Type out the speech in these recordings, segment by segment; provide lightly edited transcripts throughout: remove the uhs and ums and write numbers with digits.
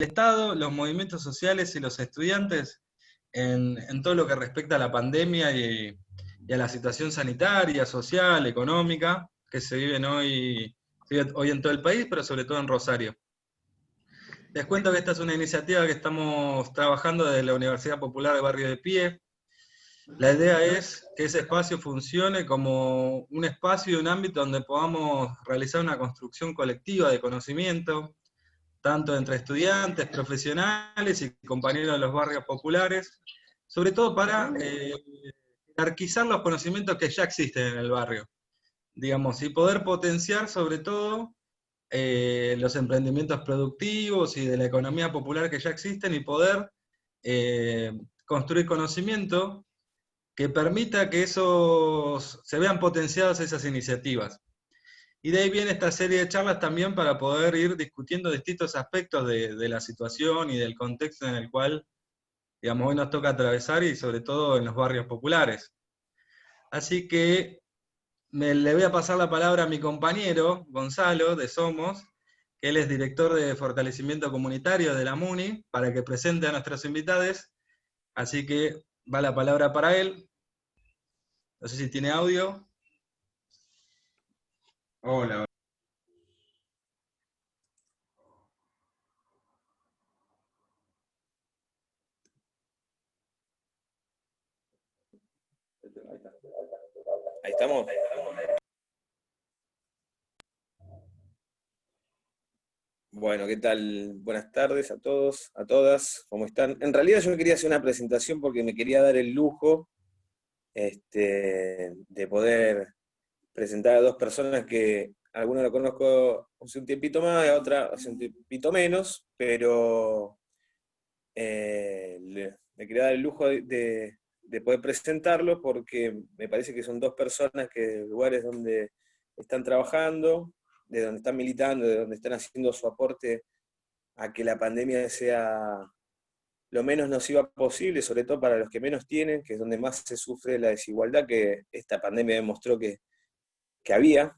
Estado, los movimientos sociales y los estudiantes en todo lo que respecta a la pandemia y a la situación sanitaria, social, económica que se vive hoy en todo el país, pero sobre todo en Rosario. Les cuento que esta es una iniciativa que estamos trabajando desde la Universidad Popular de Barrio de Pie. La idea es que ese espacio funcione como un espacio y un ámbito donde podamos realizar una construcción colectiva de conocimiento, tanto entre estudiantes, profesionales y compañeros de los barrios populares, sobre todo para jerarquizar los conocimientos que ya existen en el barrio, digamos, y poder potenciar sobre todo los emprendimientos productivos y de la economía popular que ya existen y poder eh, construir conocimiento que permita que se vean potenciadas esas iniciativas. Y de ahí viene esta serie de charlas también para poder ir discutiendo distintos aspectos de la situación y del contexto en el cual, digamos, hoy nos toca atravesar y sobre todo en los barrios populares. Así que le voy a pasar la palabra a mi compañero, Gonzalo, de Somos, que él es director de fortalecimiento comunitario de la MUNI, para que presente a nuestros invitados. Así que va la palabra para él. No sé si tiene audio. Hola. Ahí estamos. Bueno, ¿qué tal? Buenas tardes a todos, a todas, ¿cómo están? En realidad yo quería hacer una presentación porque me quería dar el lujo de poder presentar a dos personas que algunos lo conozco hace un tiempito más, y a otra hace un tiempito menos, pero me quería dar el lujo de poder presentarlos porque me parece que son dos personas que de lugares donde están trabajando, de donde están militando, de donde están haciendo su aporte a que la pandemia sea lo menos nociva posible, sobre todo para los que menos tienen, que es donde más se sufre la desigualdad que esta pandemia demostró que había.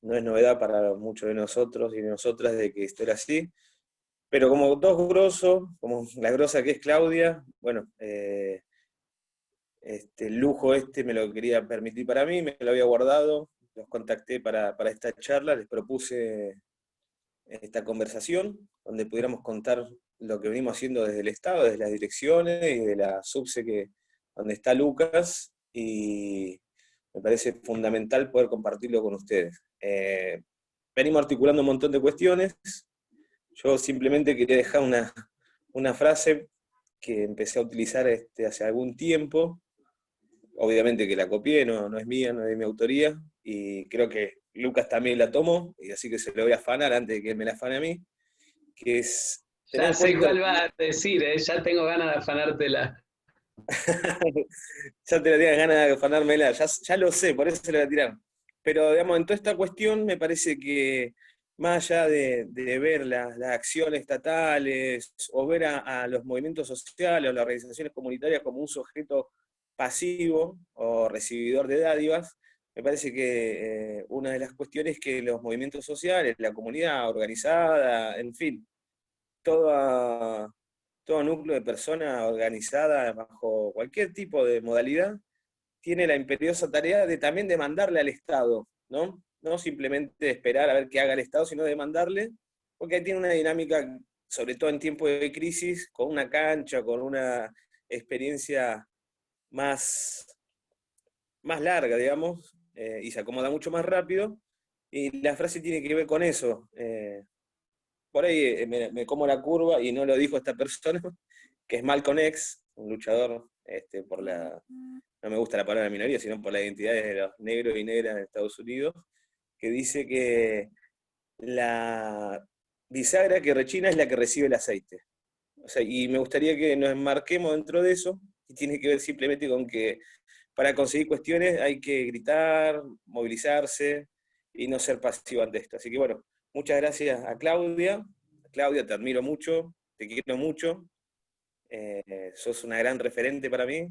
No es novedad para muchos de nosotros y de nosotras de que esto era así, pero como dos grosos, como la grosa que es Claudia, bueno, el lujo me lo quería permitir para mí, me lo había guardado, los contacté para esta charla, les propuse esta conversación, donde pudiéramos contar lo que venimos haciendo desde el Estado, desde las direcciones y de la SUBSE donde está Lucas, y me parece fundamental poder compartirlo con ustedes. Venimos articulando un montón de cuestiones, yo simplemente quería dejar una frase que empecé a utilizar hace algún tiempo, obviamente que la copié, no es mía, no es de mi autoría, y creo que Lucas también la tomó, y así que se lo voy a afanar antes de que él me la afane a mí, que es tener Ya en sé cuenta... cuál va a decir, ya tengo ganas de afanártela. Ya te la tienes ganas de afanármela, ya lo sé, por eso se la voy a tirar. Pero, digamos, en toda esta cuestión me parece que, más allá de ver las acciones estatales, o ver a los movimientos sociales, o las organizaciones comunitarias como un sujeto pasivo, o recibidor de dádivas, me parece que una de las cuestiones es que los movimientos sociales, la comunidad organizada, en fin, toda, todo núcleo de personas organizada bajo cualquier tipo de modalidad, tiene la imperiosa tarea de también demandarle al Estado, ¿no? No simplemente esperar a ver qué haga el Estado, sino demandarle, porque ahí tiene una dinámica, sobre todo en tiempos de crisis, con una cancha, con una experiencia más, más larga, digamos, y se acomoda mucho más rápido, y la frase tiene que ver con eso. Por ahí me como la curva, y no lo dijo esta persona, que es Malcolm X, un luchador no me gusta la palabra minoría, sino por la identidad de los negros y negras de Estados Unidos, que dice que la bisagra que rechina es la que recibe el aceite. O sea, y me gustaría que nos enmarquemos dentro de eso, y tiene que ver simplemente con que para conseguir cuestiones hay que gritar, movilizarse y no ser pasivo ante esto. Así que bueno, muchas gracias a Claudia. Claudia, te admiro mucho, te quiero mucho, sos una gran referente para mí.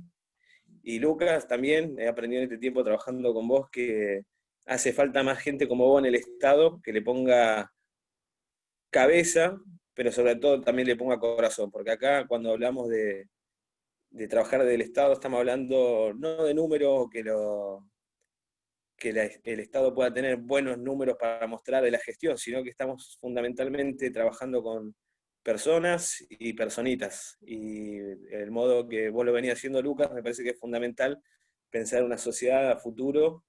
Y Lucas, también he aprendido en este tiempo trabajando con vos que hace falta más gente como vos en el Estado, que le ponga cabeza, pero sobre todo también le ponga corazón, porque acá cuando hablamos de trabajar del Estado estamos hablando no de números, el Estado pueda tener buenos números para mostrar de la gestión, sino que estamos fundamentalmente trabajando con personas y personitas. Y el modo que vos lo venías haciendo, Lucas, me parece que es fundamental pensar una sociedad a futuro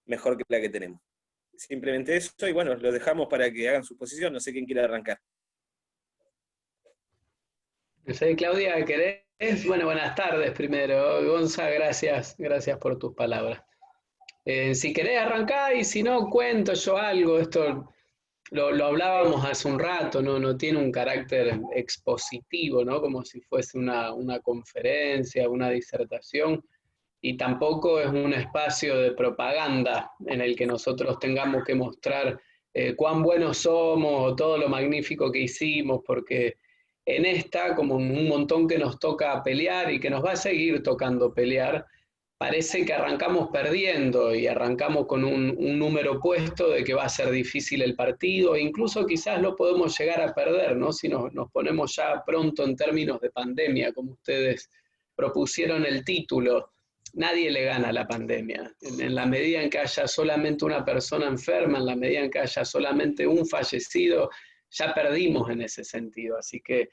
mejor que la que tenemos. Simplemente eso, y bueno, lo dejamos para que hagan su posición, no sé quién quiere arrancar. No sé, Claudia, ¿querés? Bueno, buenas tardes primero. Gonza, gracias por tus palabras. Si querés arrancar y si no, cuento yo algo. Esto lo hablábamos hace un rato, no tiene un carácter expositivo, ¿no? Como si fuese una conferencia, una disertación, y tampoco es un espacio de propaganda en el que nosotros tengamos que mostrar cuán buenos somos o todo lo magnífico que hicimos, porque en esta, como un montón que nos toca pelear y que nos va a seguir tocando pelear, parece que arrancamos perdiendo y arrancamos con un número puesto de que va a ser difícil el partido, e incluso quizás lo podemos llegar a perder, ¿no? Si nos ponemos ya pronto en términos de pandemia, como ustedes propusieron el título. Nadie le gana a la pandemia. En la medida en que haya solamente una persona enferma, en la medida en que haya solamente un fallecido, ya perdimos en ese sentido. Así que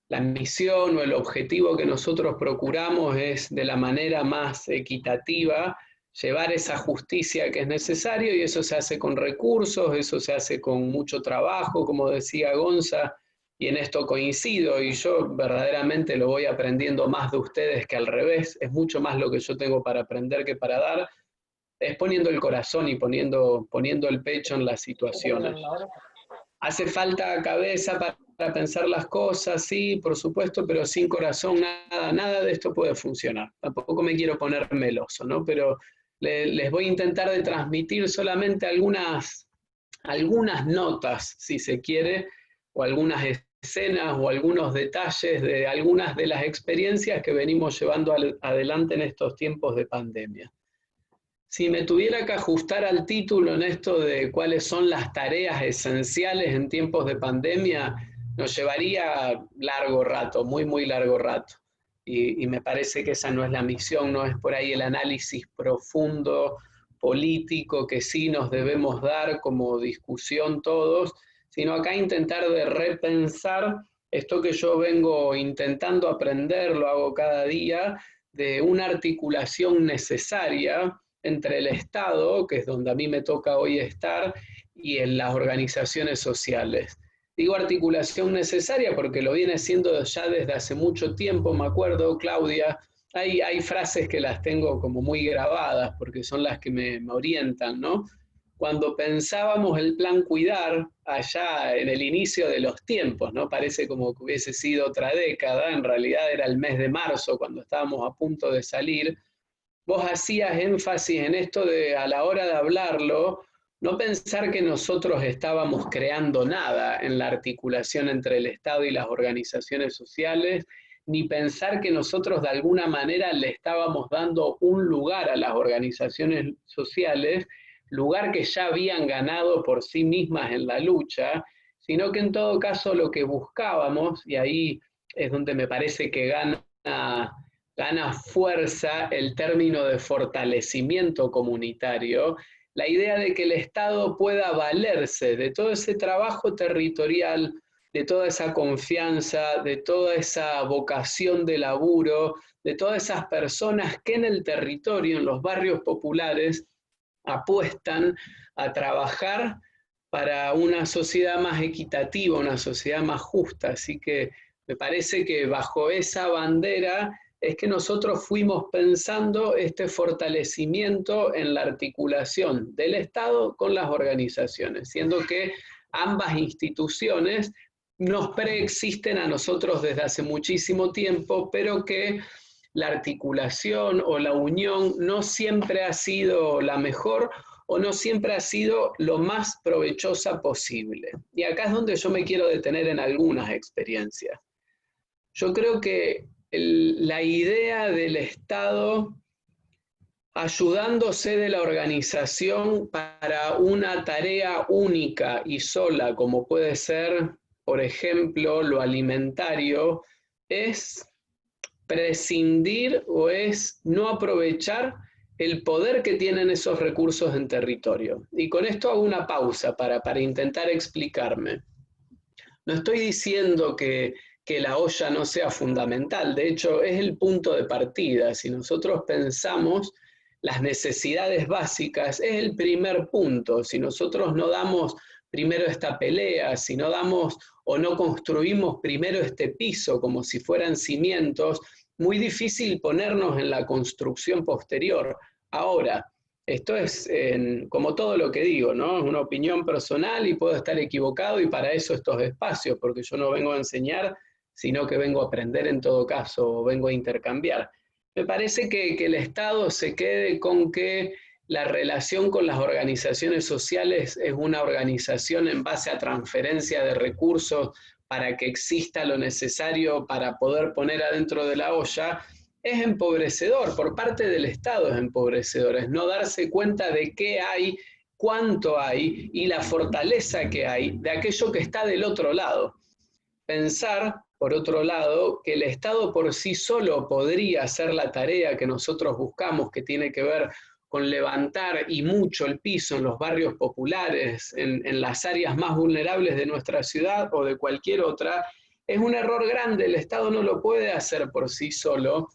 la misión o el objetivo que nosotros procuramos es, de la manera más equitativa, llevar esa justicia que es necesario, y eso se hace con recursos, eso se hace con mucho trabajo, como decía Gonza, y en esto coincido, y yo verdaderamente lo voy aprendiendo más de ustedes que al revés, es mucho más lo que yo tengo para aprender que para dar, es poniendo el corazón y poniendo el pecho en las situaciones. Hace falta cabeza para pensar las cosas, sí, por supuesto, pero sin corazón nada de esto puede funcionar. Tampoco me quiero poner meloso, ¿no? Pero les voy a intentar de transmitir solamente algunas notas, si se quiere, o algunas escenas o algunos detalles de algunas de las experiencias que venimos llevando adelante en estos tiempos de pandemia. Si me tuviera que ajustar al título en esto de cuáles son las tareas esenciales en tiempos de pandemia, nos llevaría largo rato, muy largo rato. Y me parece que esa no es la misión, no es por ahí el análisis profundo, político, que sí nos debemos dar como discusión todos, sino acá intentar de repensar esto que yo vengo intentando aprender, lo hago cada día, de una articulación necesaria entre el Estado, que es donde a mí me toca hoy estar, y en las organizaciones sociales. Digo articulación necesaria porque lo viene siendo ya desde hace mucho tiempo, me acuerdo, Claudia, hay frases que las tengo como muy grabadas porque son las que me orientan, ¿no? Cuando pensábamos el plan Cuidar, allá en el inicio de los tiempos, ¿no? Parece como que hubiese sido otra década, en realidad era el mes de marzo cuando estábamos a punto de salir. Vos hacías énfasis en esto de, a la hora de hablarlo, no pensar que nosotros estábamos creando nada en la articulación entre el Estado y las organizaciones sociales, ni pensar que nosotros de alguna manera le estábamos dando un lugar a las organizaciones sociales, lugar que ya habían ganado por sí mismas en la lucha, sino que en todo caso lo que buscábamos, y ahí es donde me parece que gana fuerza el término de fortalecimiento comunitario, la idea de que el Estado pueda valerse de todo ese trabajo territorial, de toda esa confianza, de toda esa vocación de laburo, de todas esas personas que en el territorio, en los barrios populares, apuestan a trabajar para una sociedad más equitativa, una sociedad más justa. Así que me parece que bajo esa bandera es que nosotros fuimos pensando este fortalecimiento en la articulación del Estado con las organizaciones, siendo que ambas instituciones nos preexisten a nosotros desde hace muchísimo tiempo, pero que la articulación o la unión no siempre ha sido la mejor o no siempre ha sido lo más provechosa posible. Y acá es donde yo me quiero detener en algunas experiencias. Yo creo que la idea del Estado ayudándose de la organización para una tarea única y sola, como puede ser por ejemplo, lo alimentario, es prescindir o es no aprovechar el poder que tienen esos recursos en territorio. Y con esto hago una pausa para intentar explicarme. No estoy diciendo que la olla no sea fundamental, de hecho es el punto de partida. Si nosotros pensamos las necesidades básicas, es el primer punto. Si nosotros no damos primero esta pelea, si no damos o no construimos primero este piso como si fueran cimientos, muy difícil ponernos en la construcción posterior. Ahora, esto es como todo lo que digo, ¿no? Es una opinión personal y puedo estar equivocado, y para eso estos espacios, porque yo no vengo a enseñar, sino que vengo a aprender en todo caso, o vengo a intercambiar. Me parece que el Estado se quede con que la relación con las organizaciones sociales es una organización en base a transferencia de recursos para que exista lo necesario para poder poner adentro de la olla, es empobrecedor. Por parte del Estado es empobrecedor, es no darse cuenta de qué hay, cuánto hay y la fortaleza que hay de aquello que está del otro lado. Pensar, por otro lado, que el Estado por sí solo podría hacer la tarea que nosotros buscamos, que tiene que ver con levantar y mucho el piso en los barrios populares, en las áreas más vulnerables de nuestra ciudad o de cualquier otra, es un error grande. El Estado no lo puede hacer por sí solo.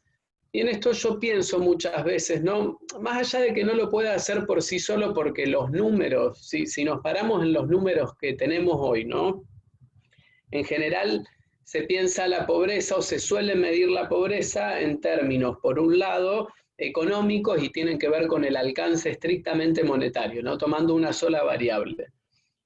Y en esto yo pienso muchas veces, ¿no? Más allá de que no lo pueda hacer por sí solo, porque los números, si nos paramos en los números que tenemos hoy, ¿no? En general se piensa la pobreza o se suele medir la pobreza en términos, por un lado, económicos, y tienen que ver con el alcance estrictamente monetario, ¿no? Tomando una sola variable.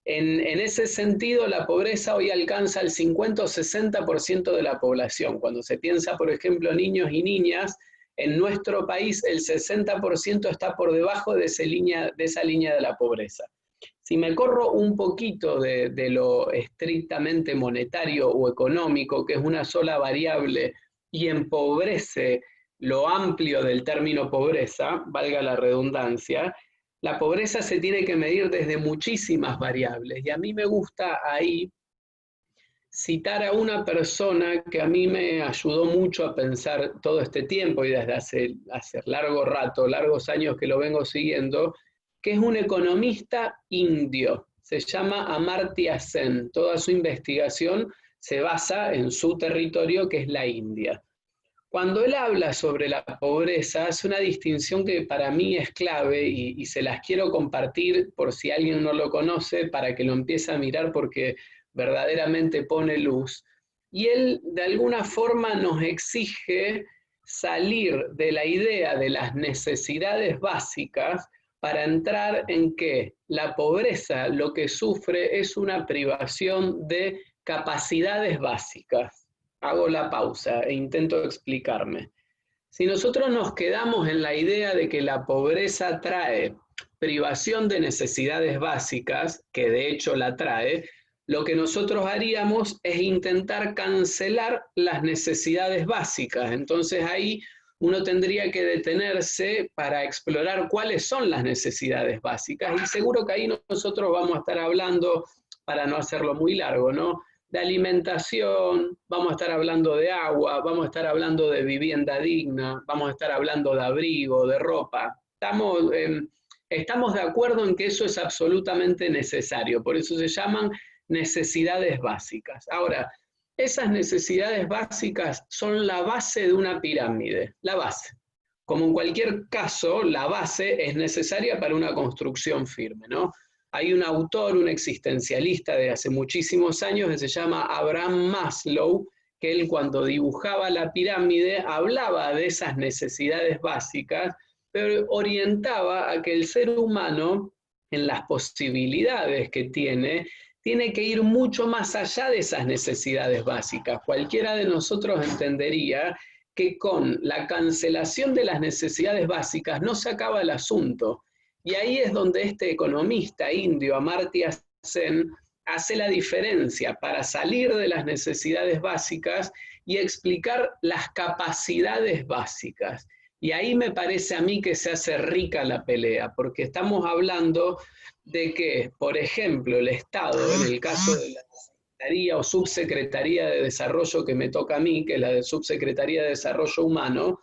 En ese sentido, la pobreza hoy alcanza el 50 o 60% de la población. Cuando se piensa, por ejemplo, niños y niñas, en nuestro país el 60% está por debajo de esa línea de la pobreza. Si me corro un poquito de lo estrictamente monetario o económico, que es una sola variable, y empobrece lo amplio del término pobreza, valga la redundancia, la pobreza se tiene que medir desde muchísimas variables. Y a mí me gusta ahí citar a una persona que a mí me ayudó mucho a pensar todo este tiempo, y desde hace largo rato, largos años que lo vengo siguiendo, que es un economista indio. Se llama Amartya Sen. Toda su investigación se basa en su territorio, que es la India. Cuando él habla sobre la pobreza, hace una distinción que para mí es clave, y se las quiero compartir por si alguien no lo conoce, para que lo empiece a mirar, porque verdaderamente pone luz. Y él de alguna forma nos exige salir de la idea de las necesidades básicas para entrar en que la pobreza lo que sufre es una privación de capacidades básicas. Hago la pausa e intento explicarme. Si nosotros nos quedamos en la idea de que la pobreza trae privación de necesidades básicas, que de hecho la trae, lo que nosotros haríamos es intentar cancelar las necesidades básicas. Entonces ahí uno tendría que detenerse para explorar cuáles son las necesidades básicas, y seguro que ahí nosotros vamos a estar hablando, para no hacerlo muy largo, ¿no?, de alimentación, vamos a estar hablando de agua, vamos a estar hablando de vivienda digna, vamos a estar hablando de abrigo, de ropa. Estamos de acuerdo en que eso es absolutamente necesario, por eso se llaman necesidades básicas. Ahora, esas necesidades básicas son la base de una pirámide, la base. Como en cualquier caso, la base es necesaria para una construcción firme, ¿no? Hay un autor, un existencialista de hace muchísimos años, que se llama Abraham Maslow, que él, cuando dibujaba la pirámide, hablaba de esas necesidades básicas, pero orientaba a que el ser humano, en las posibilidades que tiene que ir mucho más allá de esas necesidades básicas. Cualquiera de nosotros entendería que con la cancelación de las necesidades básicas no se acaba el asunto. Y ahí es donde este economista indio, Amartya Sen, hace la diferencia para salir de las necesidades básicas y explicar las capacidades básicas. Y ahí me parece a mí que se hace rica la pelea, porque estamos hablando de que, por ejemplo, el Estado, en el caso de la secretaría o subsecretaría de desarrollo que me toca a mí, que es la de Subsecretaría de Desarrollo Humano,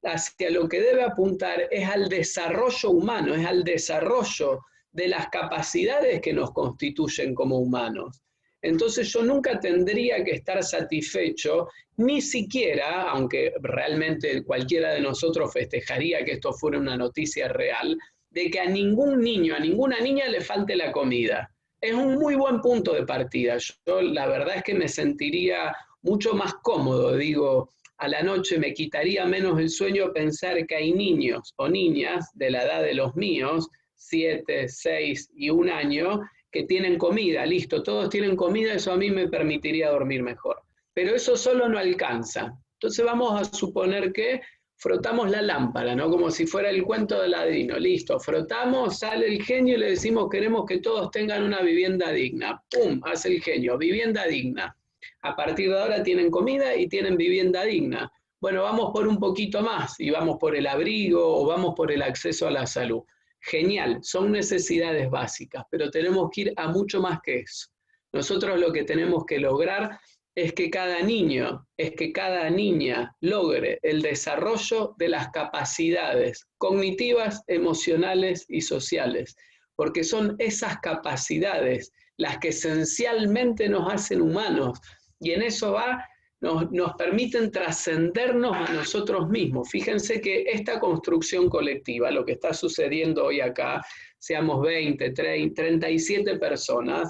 hacia lo que debe apuntar es al desarrollo humano, es al desarrollo de las capacidades que nos constituyen como humanos. Entonces yo nunca tendría que estar satisfecho, ni siquiera, aunque realmente cualquiera de nosotros festejaría que esto fuera una noticia real, de que a ningún niño, a ninguna niña le falte la comida. Es un muy buen punto de partida. Yo la verdad es que me sentiría mucho más cómodo, digo, a la noche me quitaría menos el sueño pensar que hay niños o niñas de la edad de los míos, 7, 6 y 1 año, que tienen comida, listo, todos tienen comida, eso a mí me permitiría dormir mejor. Pero eso solo no alcanza. Entonces vamos a suponer que frotamos la lámpara, ¿no? Como si fuera el cuento del Aladino, listo, frotamos, sale el genio y le decimos queremos que todos tengan una vivienda digna. ¡Pum! Hace el genio, vivienda digna. A partir de ahora tienen comida y tienen vivienda digna. Bueno, vamos por un poquito más y vamos por el abrigo o vamos por el acceso a la salud. Genial, son necesidades básicas, pero tenemos que ir a mucho más que eso. Nosotros lo que tenemos que lograr es que cada niño, es que cada niña logre el desarrollo de las capacidades cognitivas, emocionales y sociales, porque son esas capacidades las que esencialmente nos hacen humanos, y en eso nos permiten trascendernos a nosotros mismos. Fíjense que esta construcción colectiva, lo que está sucediendo hoy acá, seamos 20, 30, 37 personas,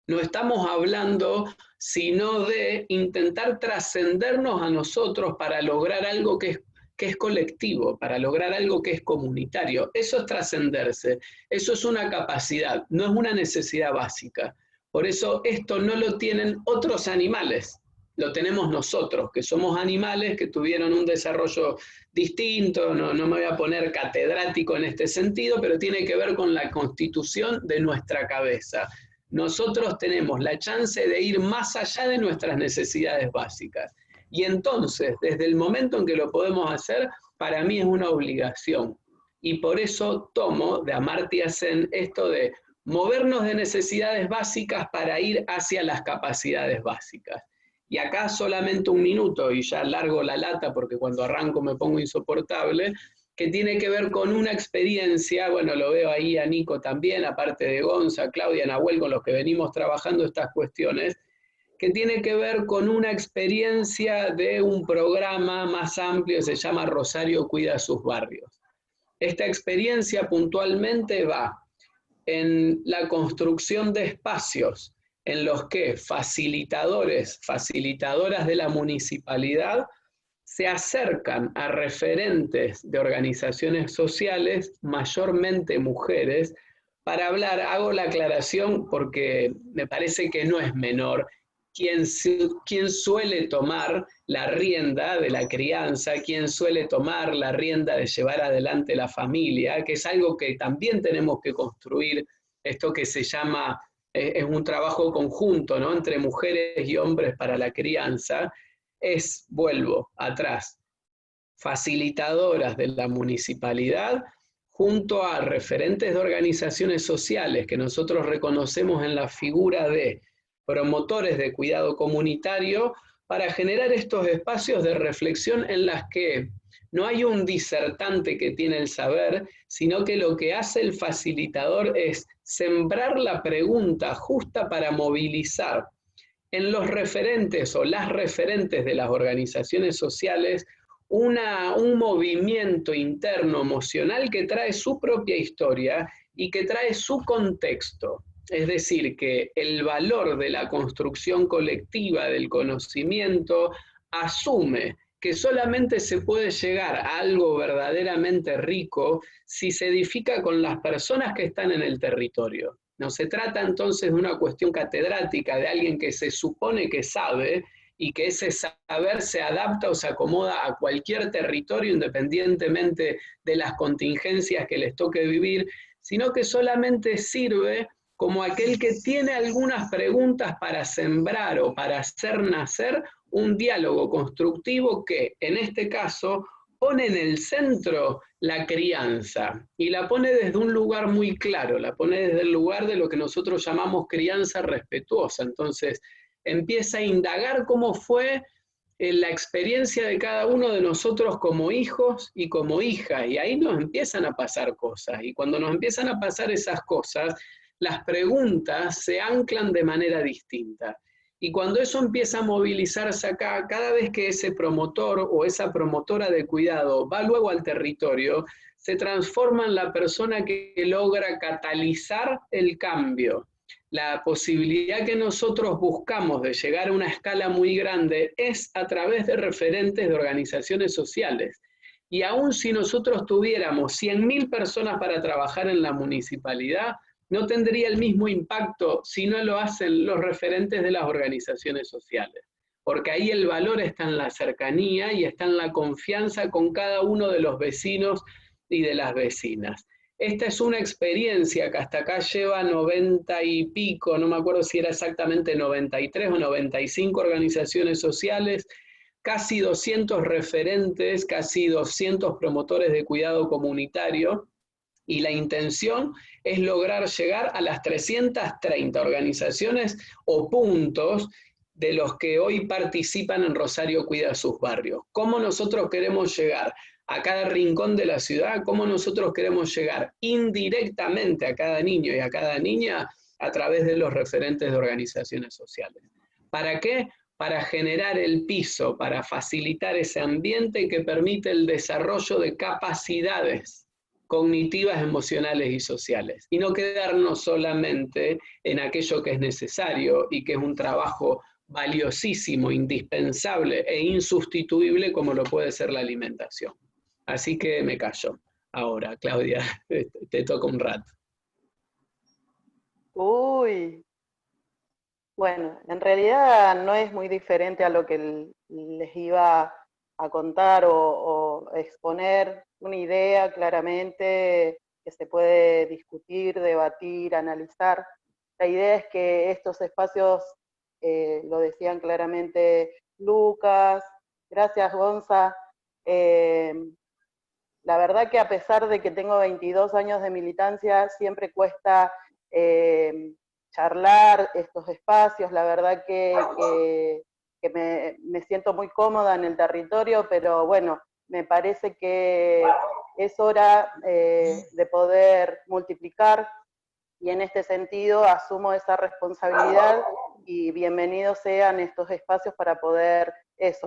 no estamos hablando sino de intentar trascendernos a nosotros para lograr algo que es colectivo, para lograr algo que es comunitario. Eso es trascenderse, eso es una capacidad, no es una necesidad básica. Por eso esto no lo tienen otros animales, lo tenemos nosotros, que somos animales que tuvieron un desarrollo distinto, no me voy a poner catedrático en este sentido, pero tiene que ver con la constitución de nuestra cabeza. Nosotros tenemos la chance de ir más allá de nuestras necesidades básicas. Y entonces, desde el momento en que lo podemos hacer, para mí es una obligación. Y por eso tomo de Amartya Sen esto de movernos de necesidades básicas para ir hacia las capacidades básicas. Y acá solamente 1 minuto, y ya largo la lata porque cuando arranco me pongo insoportable, que tiene que ver con una experiencia, bueno, lo veo ahí a Nico también, aparte de Gonza, Claudia, Nahuel, con los que venimos trabajando estas cuestiones, que tiene que ver con una experiencia de un programa más amplio que se llama Rosario Cuida Sus Barrios. Esta experiencia puntualmente va en la construcción de espacios en los que facilitadores, facilitadoras de la municipalidad se acercan a referentes de organizaciones sociales, mayormente mujeres, para hablar, hago la aclaración porque me parece que no es menor, quien suele tomar la rienda de la crianza, quien suele tomar la rienda de llevar adelante la familia, que es algo que también tenemos que construir, esto que se llama, es un trabajo conjunto, ¿no?, entre mujeres y hombres para la crianza, vuelvo atrás, facilitadoras de la municipalidad junto a referentes de organizaciones sociales que nosotros reconocemos en la figura de promotores de cuidado comunitario para generar estos espacios de reflexión en las que no hay un disertante que tiene el saber, sino que lo que hace el facilitador es sembrar la pregunta justa para movilizar en los referentes o las referentes de las organizaciones sociales un movimiento interno emocional que trae su propia historia y que trae su contexto. Es decir, que el valor de la construcción colectiva del conocimiento asume que solamente se puede llegar a algo verdaderamente rico si se edifica con las personas que están en el territorio. No se trata entonces de una cuestión catedrática, de alguien que se supone que sabe y que ese saber se adapta o se acomoda a cualquier territorio independientemente de las contingencias que les toque vivir, sino que solamente sirve como aquel que tiene algunas preguntas para sembrar o para hacer nacer un diálogo constructivo que, en este caso, pone en el centro la crianza, y la pone desde un lugar muy claro, la pone desde el lugar de lo que nosotros llamamos crianza respetuosa. Entonces, empieza a indagar cómo fue la experiencia de cada uno de nosotros como hijos y como hijas, y ahí nos empiezan a pasar cosas, y cuando nos empiezan a pasar esas cosas, las preguntas se anclan de manera distinta. Y cuando eso empieza a movilizarse acá, cada vez que ese promotor o esa promotora de cuidado va luego al territorio, se transforma en la persona que logra catalizar el cambio. La posibilidad que nosotros buscamos de llegar a una escala muy grande es a través de referentes de organizaciones sociales. Y aun si nosotros tuviéramos 100.000 personas para trabajar en la municipalidad, no tendría el mismo impacto si no lo hacen los referentes de las organizaciones sociales. Porque ahí el valor está en la cercanía y está en la confianza con cada uno de los vecinos y de las vecinas. Esta es una experiencia que hasta acá lleva 90 y pico, no me acuerdo si era exactamente 93 o 95 organizaciones sociales, casi 200 referentes, casi 200 promotores de cuidado comunitario, y la intención es lograr llegar a las 330 organizaciones o puntos de los que hoy participan en Rosario Cuida Sus Barrios. ¿Cómo nosotros queremos llegar a cada rincón de la ciudad? ¿Cómo nosotros queremos llegar indirectamente a cada niño y a cada niña? A través de los referentes de organizaciones sociales. ¿Para qué? Para generar el piso, para facilitar ese ambiente que permite el desarrollo de capacidades cognitivas, emocionales y sociales, y no quedarnos solamente en aquello que es necesario y que es un trabajo valiosísimo, indispensable e insustituible como lo puede ser la alimentación. Así que me callo. Ahora, Claudia, te toca un rato. Uy, bueno, en realidad no es muy diferente a lo que les iba a contar o exponer, una idea claramente que se puede discutir, debatir, analizar. La idea es que estos espacios, lo decían claramente Lucas, gracias Gonza, la verdad que a pesar de que tengo 22 años de militancia, siempre cuesta charlar estos espacios. La verdad que me siento muy cómoda en el territorio, pero bueno, me parece que es hora de poder multiplicar, y en este sentido asumo esa responsabilidad, y bienvenidos sean estos espacios para poder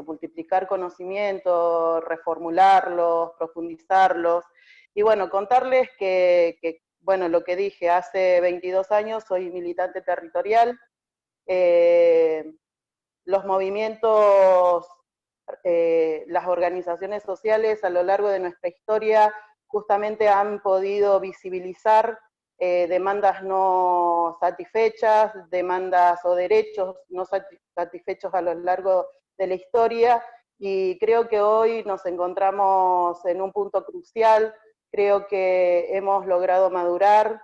multiplicar conocimientos, reformularlos, profundizarlos. Y bueno, contarles que bueno, lo que dije, hace 22 años soy militante territorial. Los movimientos, las organizaciones sociales a lo largo de nuestra historia justamente han podido visibilizar demandas no satisfechas, demandas o derechos no satisfechos a lo largo de la historia, y creo que hoy nos encontramos en un punto crucial. Creo que hemos logrado madurar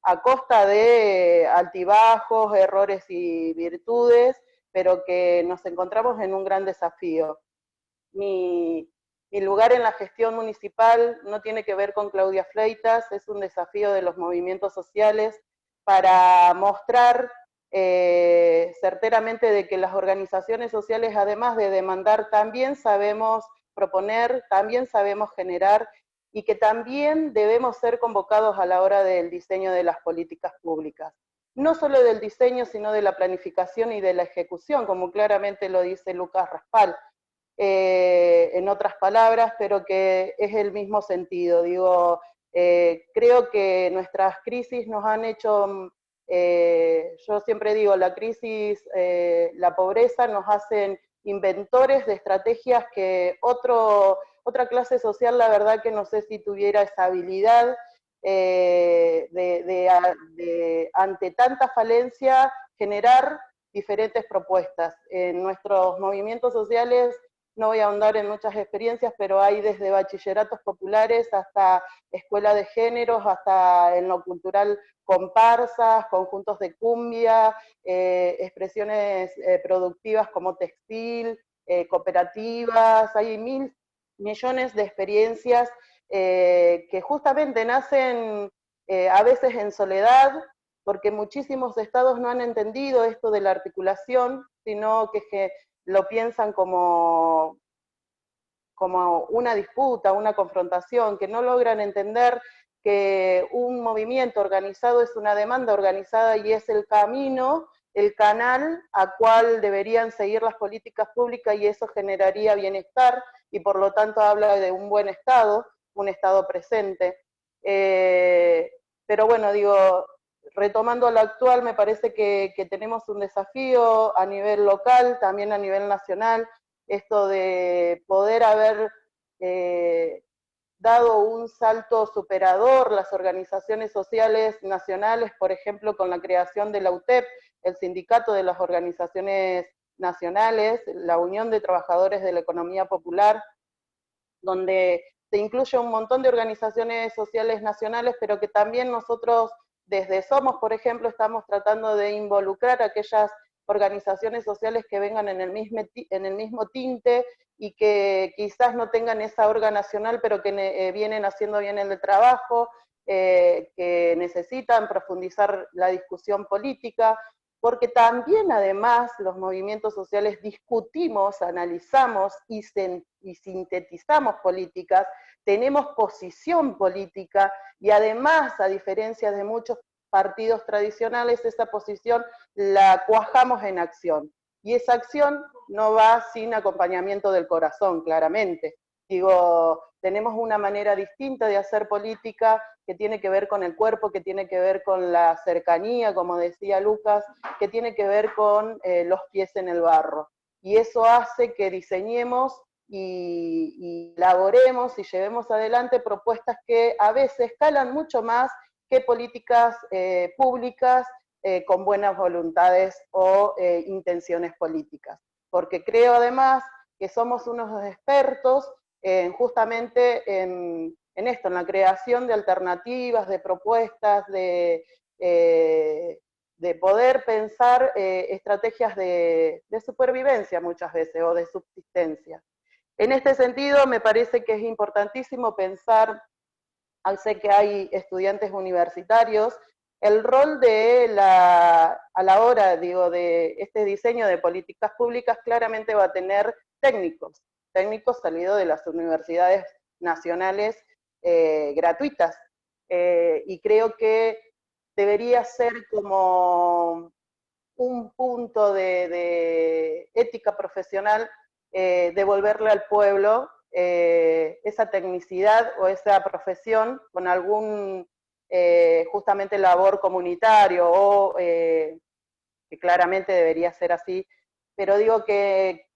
a costa de altibajos, errores y virtudes, pero que nos encontramos en un gran desafío. Mi lugar en la gestión municipal no tiene que ver con Claudia Fleitas, es un desafío de los movimientos sociales para mostrar certeramente de que las organizaciones sociales, además de demandar, también sabemos proponer, también sabemos generar, y que también debemos ser convocados a la hora del diseño de las políticas públicas. No solo del diseño, sino de la planificación y de la ejecución, como claramente lo dice Lucas Raspal. En otras palabras, pero que es el mismo sentido. Digo, creo que nuestras crisis nos han hecho, yo siempre digo, la crisis, la pobreza nos hacen inventores de estrategias que otra clase social, la verdad que no sé si tuviera esa habilidad de ante tanta falencia generar diferentes propuestas. En nuestros movimientos sociales, no voy a ahondar en muchas experiencias, pero hay desde bachilleratos populares hasta escuela de géneros, hasta en lo cultural comparsas, conjuntos de cumbia, expresiones productivas como textil, cooperativas. Hay millones de experiencias que justamente nacen a veces en soledad, porque muchísimos estados no han entendido esto de la articulación, sino que lo piensan como una disputa, una confrontación, que no logran entender que un movimiento organizado es una demanda organizada y es el camino, el canal a cual deberían seguir las políticas públicas, y eso generaría bienestar, y por lo tanto habla de un buen Estado, un Estado presente. Pero bueno, digo, retomando a lo actual, me parece que tenemos un desafío a nivel local, también a nivel nacional, esto de poder haber dado un salto superador las organizaciones sociales nacionales, por ejemplo, con la creación de la UTEP, el Sindicato de las Organizaciones Nacionales, la Unión de Trabajadores de la Economía Popular, donde se incluye un montón de organizaciones sociales nacionales, pero que también nosotros desde Somos, por ejemplo, estamos tratando de involucrar a aquellas organizaciones sociales que vengan en el mismo tinte y que quizás no tengan esa orga nacional, pero que vienen haciendo bien el trabajo, que necesitan profundizar la discusión política, porque también además los movimientos sociales discutimos, analizamos y sintetizamos políticas, tenemos posición política, y además, a diferencia de muchos partidos tradicionales, esa posición la cuajamos en acción. Y esa acción no va sin acompañamiento del corazón, claramente. Digo, tenemos una manera distinta de hacer política que tiene que ver con el cuerpo, que tiene que ver con la cercanía, como decía Lucas, que tiene que ver con los pies en el barro. Y eso hace que diseñemos y elaboremos y llevemos adelante propuestas que a veces calan mucho más que políticas públicas con buenas voluntades o intenciones políticas. Porque creo además que somos unos expertos justamente en esto, en la creación de alternativas, de propuestas, de poder pensar estrategias de supervivencia muchas veces, o de subsistencia. En este sentido, me parece que es importantísimo pensar, sé que hay estudiantes universitarios, el rol a la hora, digo, de este diseño de políticas públicas claramente va a tener técnicos salidos de las universidades nacionales gratuitas. Y creo que debería ser como un punto de ética profesional, devolverle al pueblo esa tecnicidad o esa profesión con algún justamente labor comunitario, o que claramente debería ser así, pero digo que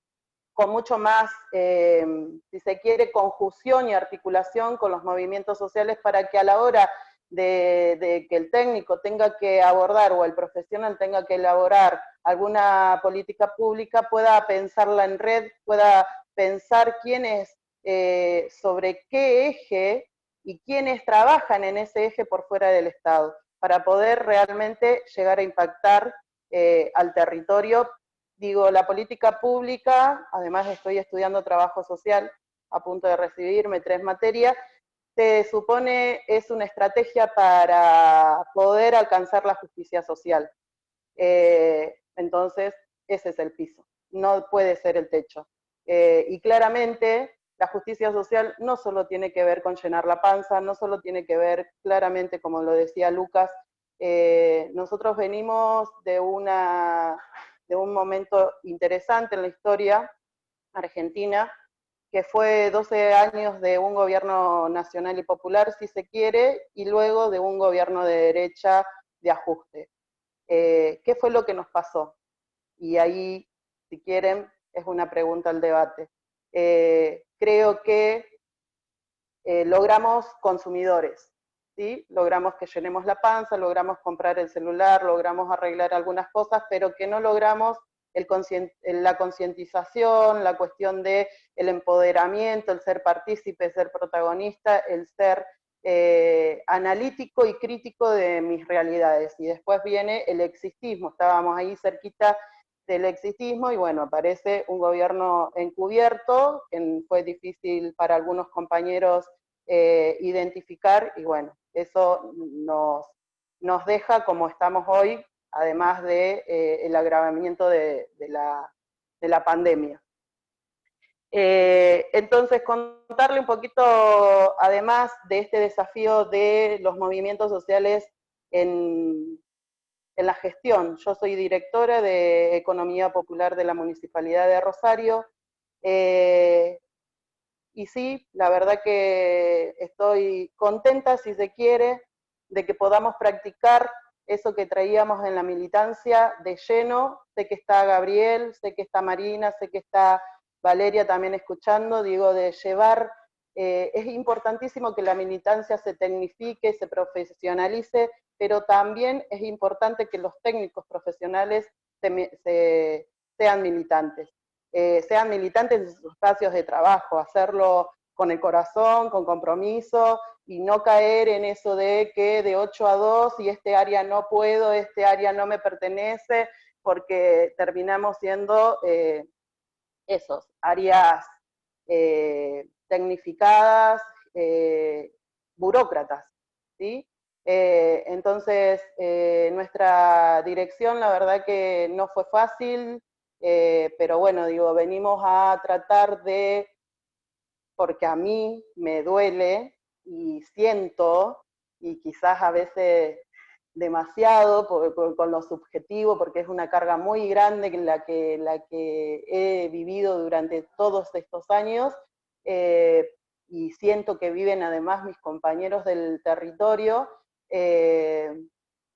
con mucho más, si se quiere, conjunción y articulación con los movimientos sociales, para que a la hora de que el técnico tenga que abordar, o el profesional tenga que elaborar alguna política pública, pueda pensarla en red, pueda pensar quiénes, sobre qué eje y quiénes trabajan en ese eje por fuera del Estado, para poder realmente llegar a impactar al territorio. Digo, la política pública, además estoy estudiando trabajo social, a punto de recibirme 3 materias, se supone es una estrategia para poder alcanzar la justicia social. Entonces, ese es el piso, no puede ser el techo. Y claramente, la justicia social no solo tiene que ver con llenar la panza, no solo tiene que ver, claramente, como lo decía Lucas, nosotros venimos de un momento interesante en la historia argentina, que fue 12 años de un gobierno nacional y popular, si se quiere, y luego de un gobierno de derecha de ajuste. ¿Qué fue lo que nos pasó? Y ahí, si quieren, es una pregunta al debate. Creo que logramos consumidores, ¿sí? Logramos que llenemos la panza, logramos comprar el celular, logramos arreglar algunas cosas, pero que no logramos la concientización, la cuestión del empoderamiento, el ser partícipe, ser protagonista, el ser analítico y crítico de mis realidades. Y después viene el existismo, estábamos ahí cerquita del existismo, y bueno, aparece un gobierno encubierto, que fue difícil para algunos compañeros identificar, y bueno, eso nos deja como estamos hoy, además de el agravamiento de la pandemia. Entonces, contarle un poquito, además de este desafío de los movimientos sociales en la gestión. Yo soy directora de Economía Popular de la Municipalidad de Rosario, y sí, la verdad que estoy contenta, si se quiere, de que podamos practicar eso que traíamos en la militancia de lleno. Sé que está Gabriel, sé que está Marina, sé que está Valeria también escuchando, digo, de llevar, es importantísimo que la militancia se tecnifique, se profesionalice, pero también es importante que los técnicos profesionales sean militantes. Sean militantes en sus espacios de trabajo, hacerlo con el corazón, con compromiso, y no caer en eso de que de 8 a 2 y este área no puedo, este área no me pertenece, porque terminamos siendo esos, áreas tecnificadas, burócratas, ¿sí? Entonces, nuestra dirección, la verdad que no fue fácil, pero bueno, digo, venimos a tratar de, porque a mí me duele y siento, y quizás a veces demasiado con lo subjetivo, porque es una carga muy grande la que he vivido durante todos estos años, y siento que viven además mis compañeros del territorio,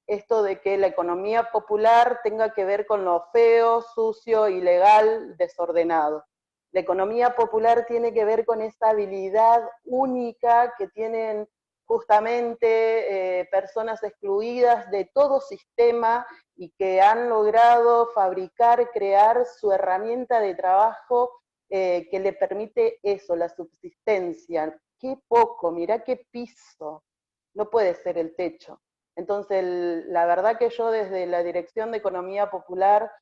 esto de que la economía popular tenga que ver con lo feo, sucio, ilegal, desordenado. La economía popular tiene que ver con esa habilidad única que tienen justamente personas excluidas de todo sistema y que han logrado fabricar, crear su herramienta de trabajo que le permite eso, la subsistencia. Qué poco, mirá qué piso, no puede ser el techo. Entonces, la verdad que yo desde la Dirección de Economía Popular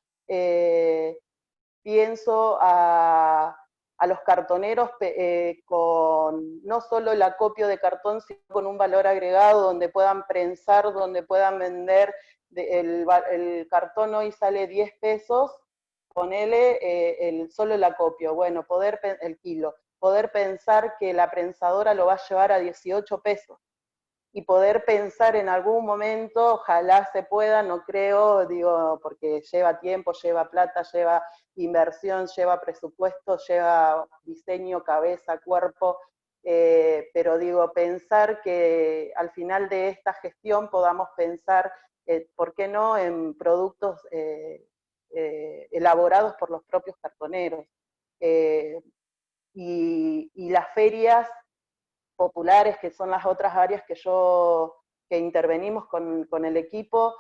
pienso a los cartoneros con no solo el acopio de cartón, sino con un valor agregado donde puedan prensar, donde puedan vender. El cartón hoy sale 10 pesos, ponele solo el acopio, bueno, el kilo, poder pensar que la prensadora lo va a llevar a 18 pesos. Y poder pensar en algún momento, ojalá se pueda, no creo, digo, porque lleva tiempo, lleva plata, lleva inversión, lleva presupuesto, lleva diseño, cabeza, cuerpo, pero digo, pensar que al final de esta gestión podamos pensar, ¿por qué no?, en productos elaborados por los propios cartoneros. Y las ferias populares, que son las otras áreas que intervenimos con el equipo,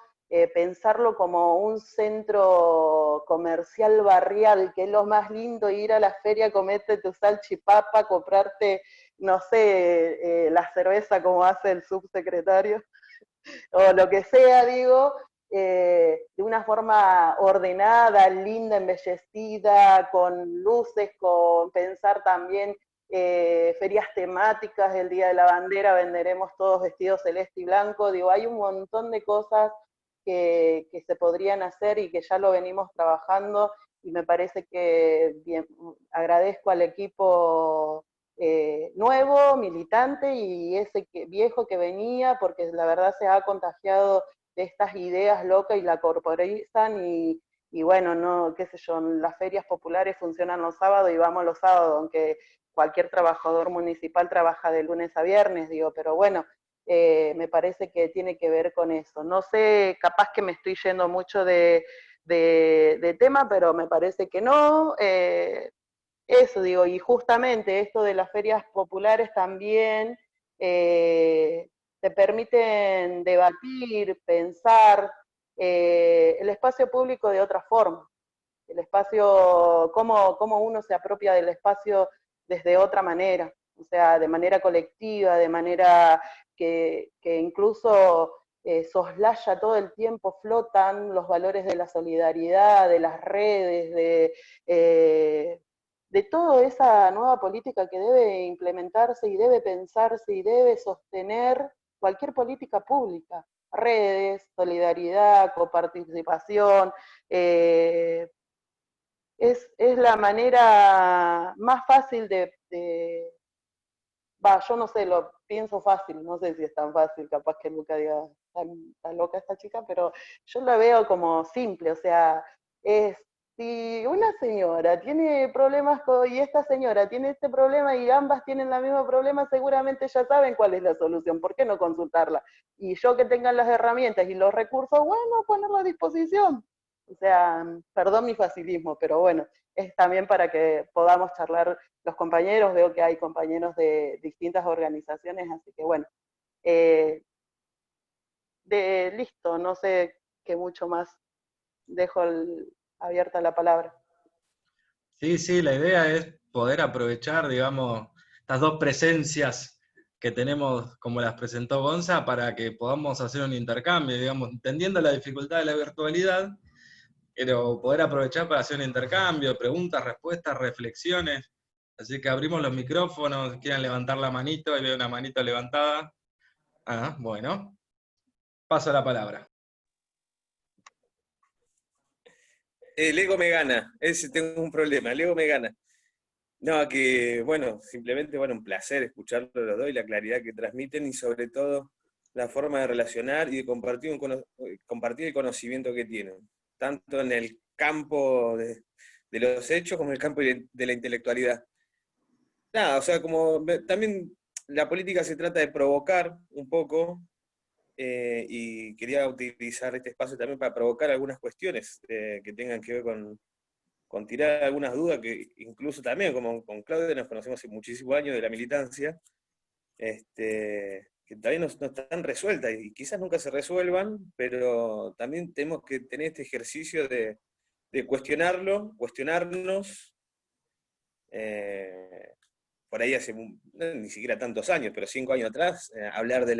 pensarlo como un centro comercial barrial, que es lo más lindo, ir a la feria, comerte tu salchipapa, comprarte, no sé, la cerveza como hace el subsecretario, o lo que sea, digo, de una forma ordenada, linda, embellecida, con luces, con pensar también ferias temáticas. El Día de la Bandera venderemos todos vestidos celeste y blanco. Digo, hay un montón de cosas que se podrían hacer y que ya lo venimos trabajando, y me parece que bien, agradezco al equipo nuevo, militante, y ese viejo que venía, porque la verdad se ha contagiado de estas ideas locas y la corporizan, y bueno, no, qué sé yo, las ferias populares funcionan los sábados y vamos los sábados, aunque cualquier trabajador municipal trabaja de lunes a viernes, digo, pero bueno, me parece que tiene que ver con eso. No sé, capaz que me estoy yendo mucho de tema, pero me parece que no. Eso digo, y justamente esto de las ferias populares también te permiten debatir, pensar el espacio público de otra forma, el espacio, cómo uno se apropia del espacio desde otra manera, o sea, de manera colectiva, de manera que incluso soslaya todo el tiempo, flotan los valores de la solidaridad, de las redes, de toda esa nueva política que debe implementarse y debe pensarse y debe sostener cualquier política pública. redes, solidaridad, coparticipación, es la manera más fácil yo no sé, lo pienso fácil, no sé si es tan fácil, capaz que Luca diga, está loca esta chica, pero yo la veo como simple, o sea, si una señora tiene problemas y esta señora tiene este problema y ambas tienen el mismo problema, seguramente ya saben cuál es la solución, ¿por qué no consultarla? Y yo que tengan las herramientas y los recursos, bueno, ponerlo a disposición. O sea, perdón mi facilismo, pero bueno, es también para que podamos charlar los compañeros, veo que hay compañeros de distintas organizaciones, así que bueno, listo, no sé qué mucho más, dejo abierta la palabra. Sí, sí, la idea es poder aprovechar, digamos, estas dos presencias que tenemos, como las presentó Gonza, para que podamos hacer un intercambio, digamos, entendiendo la dificultad de la virtualidad, pero poder aprovechar para hacer un intercambio, preguntas, respuestas, reflexiones. Así que abrimos los micrófonos, quieran levantar la manito, ahí veo una manito levantada. Ah, bueno, paso la palabra. El ego me gana, tengo un problema, el ego me gana. No, que bueno, simplemente bueno, un placer escucharlos los dos y la claridad que transmiten y sobre todo la forma de relacionar y de compartir el conocimiento que tienen, tanto en el campo de los hechos como en el campo de la intelectualidad. Nada, o sea, también la política se trata de provocar un poco, y quería utilizar este espacio también para provocar algunas cuestiones que tengan que ver con tirar algunas dudas, que incluso también, como con Claudia, nos conocemos hace muchísimos años de la militancia, que todavía no están resueltas y quizás nunca se resuelvan, pero también tenemos que tener este ejercicio de cuestionarnos, por ahí hace ni siquiera tantos años, pero 5 años atrás, hablar de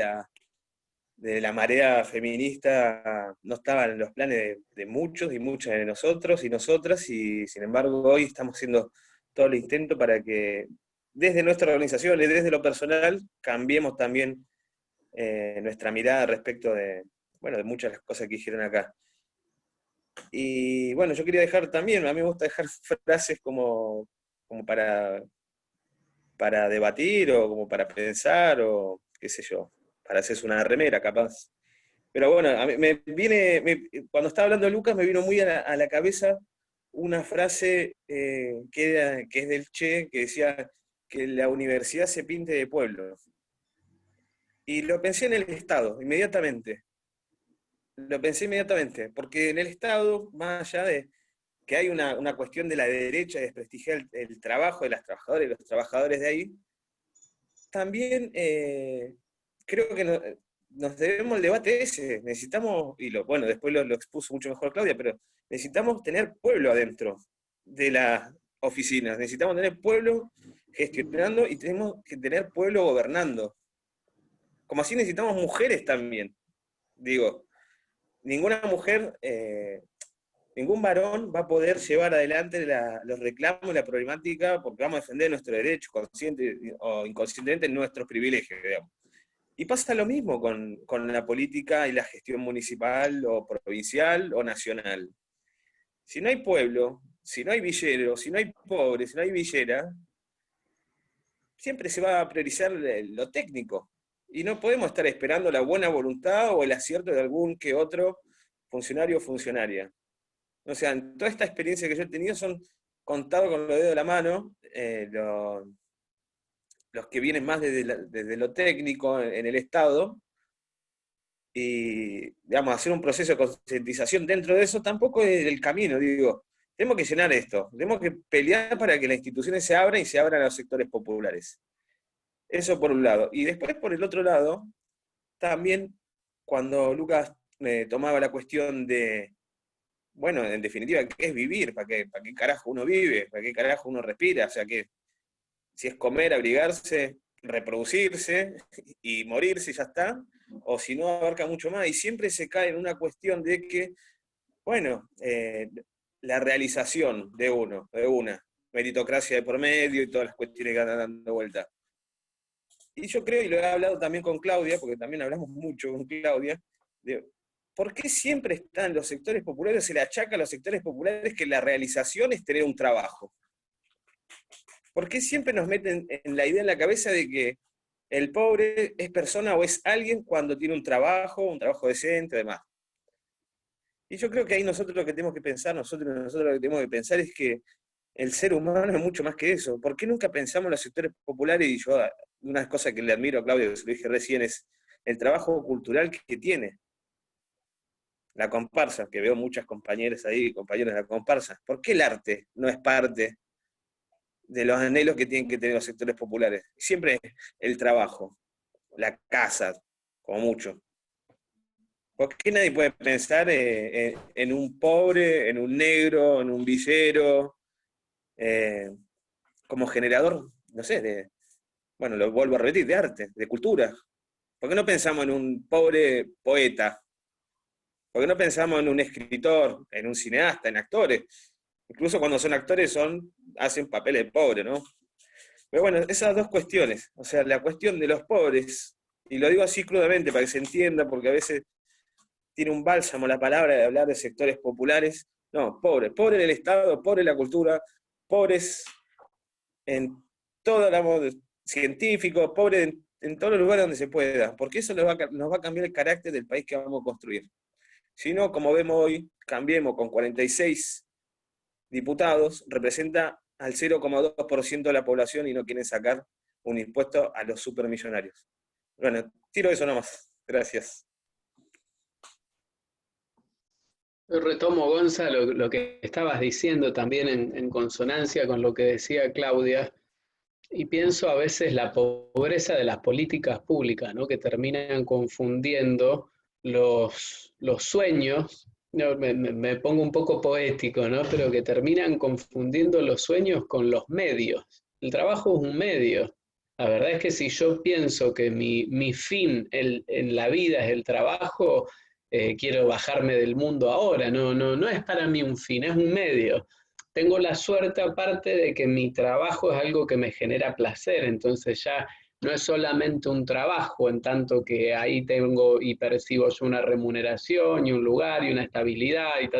la marea feminista no estaba en los planes de muchos y muchas de nosotros y nosotras, y sin embargo hoy estamos haciendo todo el intento para que desde nuestra organización y desde lo personal cambiemos también nuestra mirada respecto de muchas de las cosas que dijeron acá. Y bueno, yo quería dejar también, a mí me gusta dejar frases como para debatir o como para pensar o qué sé yo, para hacerse una remera capaz. Pero bueno, a mí cuando estaba hablando de Lucas me vino muy a la cabeza una frase que es del Che, que decía que la universidad se pinte de pueblo. Y lo pensé en el Estado, inmediatamente. Lo pensé inmediatamente, porque en el Estado, más allá de que hay una cuestión de la derecha de desprestigiar el trabajo de las trabajadoras y los trabajadores de ahí, también creo que nos debemos el debate ese. Necesitamos, bueno, después lo expuso mucho mejor Claudia, pero necesitamos tener pueblo adentro de las oficinas. Necesitamos tener pueblo gestionando y tenemos que tener pueblo gobernando. Como así necesitamos mujeres también. Digo, ninguna mujer, ningún varón va a poder llevar adelante los reclamos y la problemática porque vamos a defender nuestro derecho, consciente o inconscientemente, nuestros privilegios, digamos. Y pasa lo mismo con la política y la gestión municipal o provincial o nacional. Si no hay pueblo, si no hay villero, si no hay pobre, si no hay villera, siempre se va a priorizar lo técnico. Y no podemos estar esperando la buena voluntad o el acierto de algún que otro funcionario o funcionaria. O sea, en toda esta experiencia que yo he tenido son contados con los dedos de la mano, los que vienen más desde lo técnico en el Estado, y digamos, hacer un proceso de concientización dentro de eso tampoco es el camino, digo, tenemos que llenar esto, tenemos que pelear para que las instituciones se abran y se abran a los sectores populares. Eso por un lado. Y después, por el otro lado, también cuando Lucas tomaba la cuestión de, bueno, en definitiva, ¿qué es vivir? ¿Para qué carajo uno vive? ¿Para qué carajo uno respira? O sea, que si es comer, abrigarse, reproducirse y morirse y ya está, o si no abarca mucho más, y siempre se cae en una cuestión de que, bueno, la realización de una, meritocracia de por medio y todas las cuestiones que andan dando vuelta. Y yo creo, y lo he hablado también con Claudia, porque también hablamos mucho con Claudia, ¿Por qué siempre están los sectores populares, se le achaca a los sectores populares que la realización es tener un trabajo? ¿Por qué siempre nos meten en la idea en la cabeza de que el pobre es persona o es alguien cuando tiene un trabajo decente, además? Y yo creo que ahí nosotros lo que tenemos que pensar, nosotros lo que tenemos que pensar es que el ser humano es mucho más que eso. ¿Por qué nunca pensamos en los sectores populares? Y yo, una cosa que le admiro a Claudio, que se lo dije recién, es el trabajo cultural que tiene. La comparsa, que veo muchas compañeras ahí, compañeros de la comparsa. ¿Por qué el arte no es parte de los anhelos que tienen que tener los sectores populares? Siempre el trabajo, la casa, como mucho. ¿Por qué nadie puede pensar en un pobre, en un negro, en un villero, como generador, no sé, bueno, lo vuelvo a repetir, de arte, de cultura? ¿Por qué no pensamos en un pobre poeta? ¿Por qué no pensamos en un escritor, en un cineasta, en actores? Incluso cuando son actores hacen papeles de pobre, ¿no? Pero bueno, esas dos cuestiones, o sea, la cuestión de los pobres, y lo digo así crudamente para que se entienda, porque a veces tiene un bálsamo la palabra de hablar de sectores populares. No, pobres, pobres en el Estado, pobres en la cultura, pobres en todo el amor científico, pobres en todos los lugares donde se pueda, porque eso nos va a cambiar el carácter del país que vamos a construir. Si no, como vemos hoy, Cambiemos con 46 diputados, representa al 0,2% de la población y no quieren sacar un impuesto a los supermillonarios. Bueno, tiro eso nomás. Gracias. Yo retomo, Gonzalo, lo que estabas diciendo también en consonancia con lo que decía Claudia, y pienso a veces la pobreza de las políticas públicas, ¿no? Que terminan confundiendo los sueños, no, me pongo un poco poético, ¿no? Pero que terminan confundiendo los sueños con los medios. El trabajo es un medio. La verdad es que si yo pienso que mi fin en la vida es el trabajo, quiero bajarme del mundo ahora. No es para mí un fin, es un medio. Tengo la suerte aparte de que mi trabajo es algo que me genera placer, entonces ya no es solamente un trabajo, en tanto que ahí tengo y percibo yo una remuneración y un lugar y una estabilidad y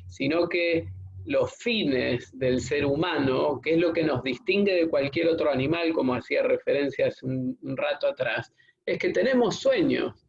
sino que los fines del ser humano, que es lo que nos distingue de cualquier otro animal, como hacía referencia hace un rato atrás, es que tenemos sueños.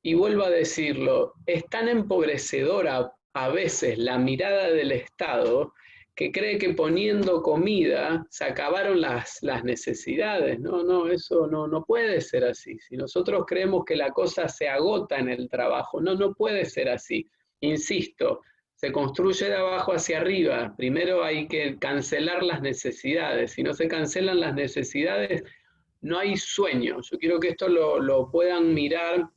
Y vuelvo a decirlo, es tan empobrecedora a veces la mirada del Estado que cree que poniendo comida se acabaron las necesidades. No, eso no puede ser así. Si nosotros creemos que la cosa se agota en el trabajo, no puede ser así. Insisto, se construye de abajo hacia arriba. Primero hay que cancelar las necesidades. Si no se cancelan las necesidades, no hay sueño. Yo quiero que esto lo puedan mirar,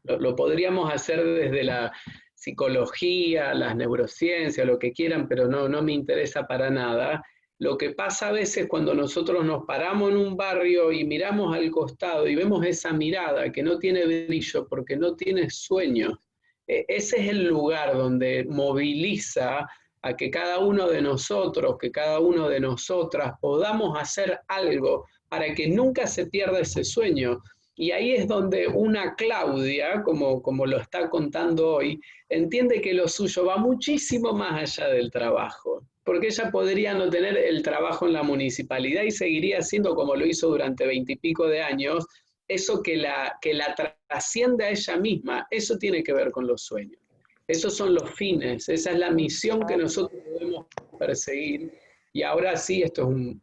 lo podríamos hacer desde la psicología, las neurociencias, lo que quieran, pero no me interesa para nada. Lo que pasa a veces cuando nosotros nos paramos en un barrio y miramos al costado y vemos esa mirada que no tiene brillo porque no tiene sueños, ese es el lugar donde moviliza a que cada uno de nosotros, que cada uno de nosotras podamos hacer algo para que nunca se pierda ese sueño. Y ahí es donde una Claudia, como lo está contando hoy, entiende que lo suyo va muchísimo más allá del trabajo, porque ella podría no tener el trabajo en la municipalidad y seguiría haciendo como lo hizo durante 20 y pico de años, eso que la trasciende a ella misma. Eso tiene que ver con los sueños. Esos son los fines, esa es la misión que nosotros debemos perseguir. Y ahora sí, esto es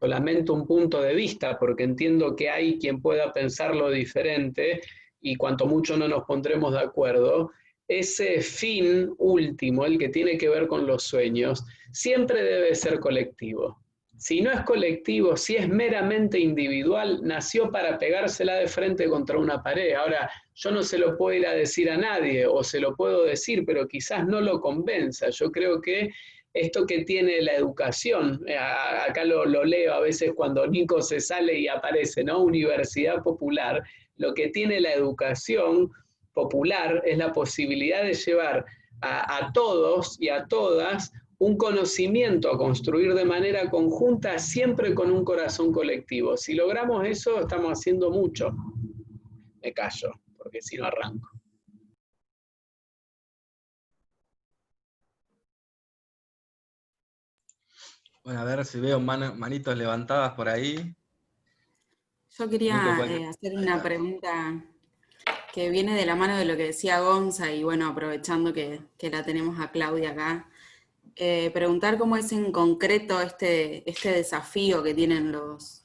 solamente un punto de vista, porque entiendo que hay quien pueda pensarlo diferente, y cuanto mucho no nos pondremos de acuerdo, ese fin último, el que tiene que ver con los sueños, siempre debe ser colectivo. Si no es colectivo, si es meramente individual, nació para pegársela de frente contra una pared. Ahora, yo no se lo puedo ir a decir a nadie, o se lo puedo decir, pero quizás no lo convenza. Yo creo que esto que tiene la educación, acá lo leo a veces cuando Nico se sale y aparece, ¿no? Universidad Popular, lo que tiene la educación popular es la posibilidad de llevar a todos y a todas un conocimiento a construir de manera conjunta, siempre con un corazón colectivo. Si logramos eso, estamos haciendo mucho. Me callo, porque porque si no arranco. Bueno, a ver si veo manitos levantadas por ahí. Yo Nico, quería cualquier... hacer una pregunta que viene de la mano de lo que decía Gonza, y bueno, aprovechando que la tenemos a Claudia acá, preguntar cómo es en concreto este desafío que tienen los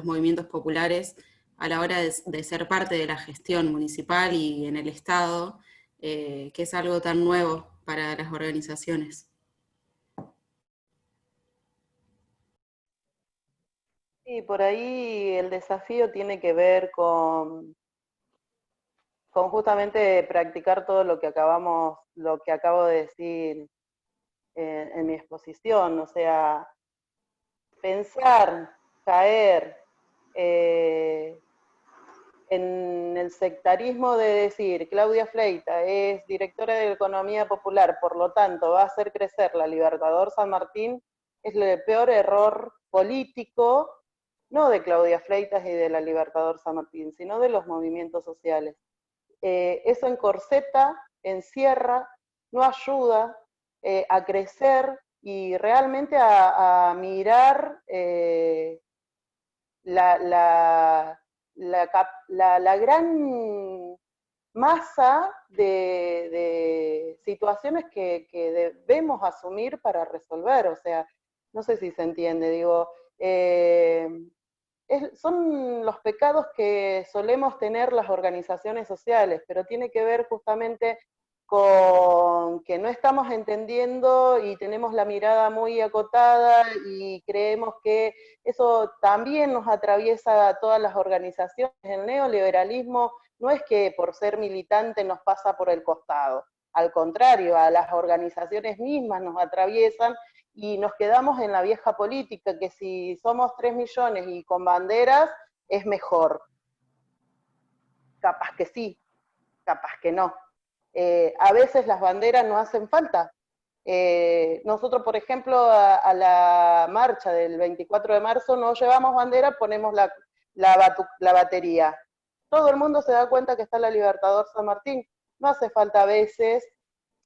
movimientos populares a la hora de ser parte de la gestión municipal y en el Estado, que es algo tan nuevo para las organizaciones. Y por ahí el desafío tiene que ver con justamente practicar todo lo que acabo de decir en mi exposición, o sea, pensar, caer en el sectarismo de decir, Claudia Fleita es directora de Economía Popular, por lo tanto va a hacer crecer la Libertador San Martín, es el peor error político, no de Claudia Fleitas y de la Libertador San Martín, sino de los movimientos sociales. Eso encorseta, encierra, no ayuda a crecer y realmente a mirar la gran masa de situaciones que debemos asumir para resolver. O sea, no sé si se entiende, digo, son los pecados que solemos tener las organizaciones sociales, pero tiene que ver justamente con que no estamos entendiendo y tenemos la mirada muy acotada y creemos que eso también nos atraviesa a todas las organizaciones. El neoliberalismo no es que por ser militante nos pasa por el costado, al contrario, a las organizaciones mismas nos atraviesan y nos quedamos en la vieja política, que si somos 3 millones y con banderas es mejor. Capaz que sí, capaz que no. A veces las banderas no hacen falta. Nosotros, por ejemplo, a la marcha del 24 de marzo no llevamos bandera, ponemos la batería. Todo el mundo se da cuenta que está la Libertador San Martín. No hace falta a veces.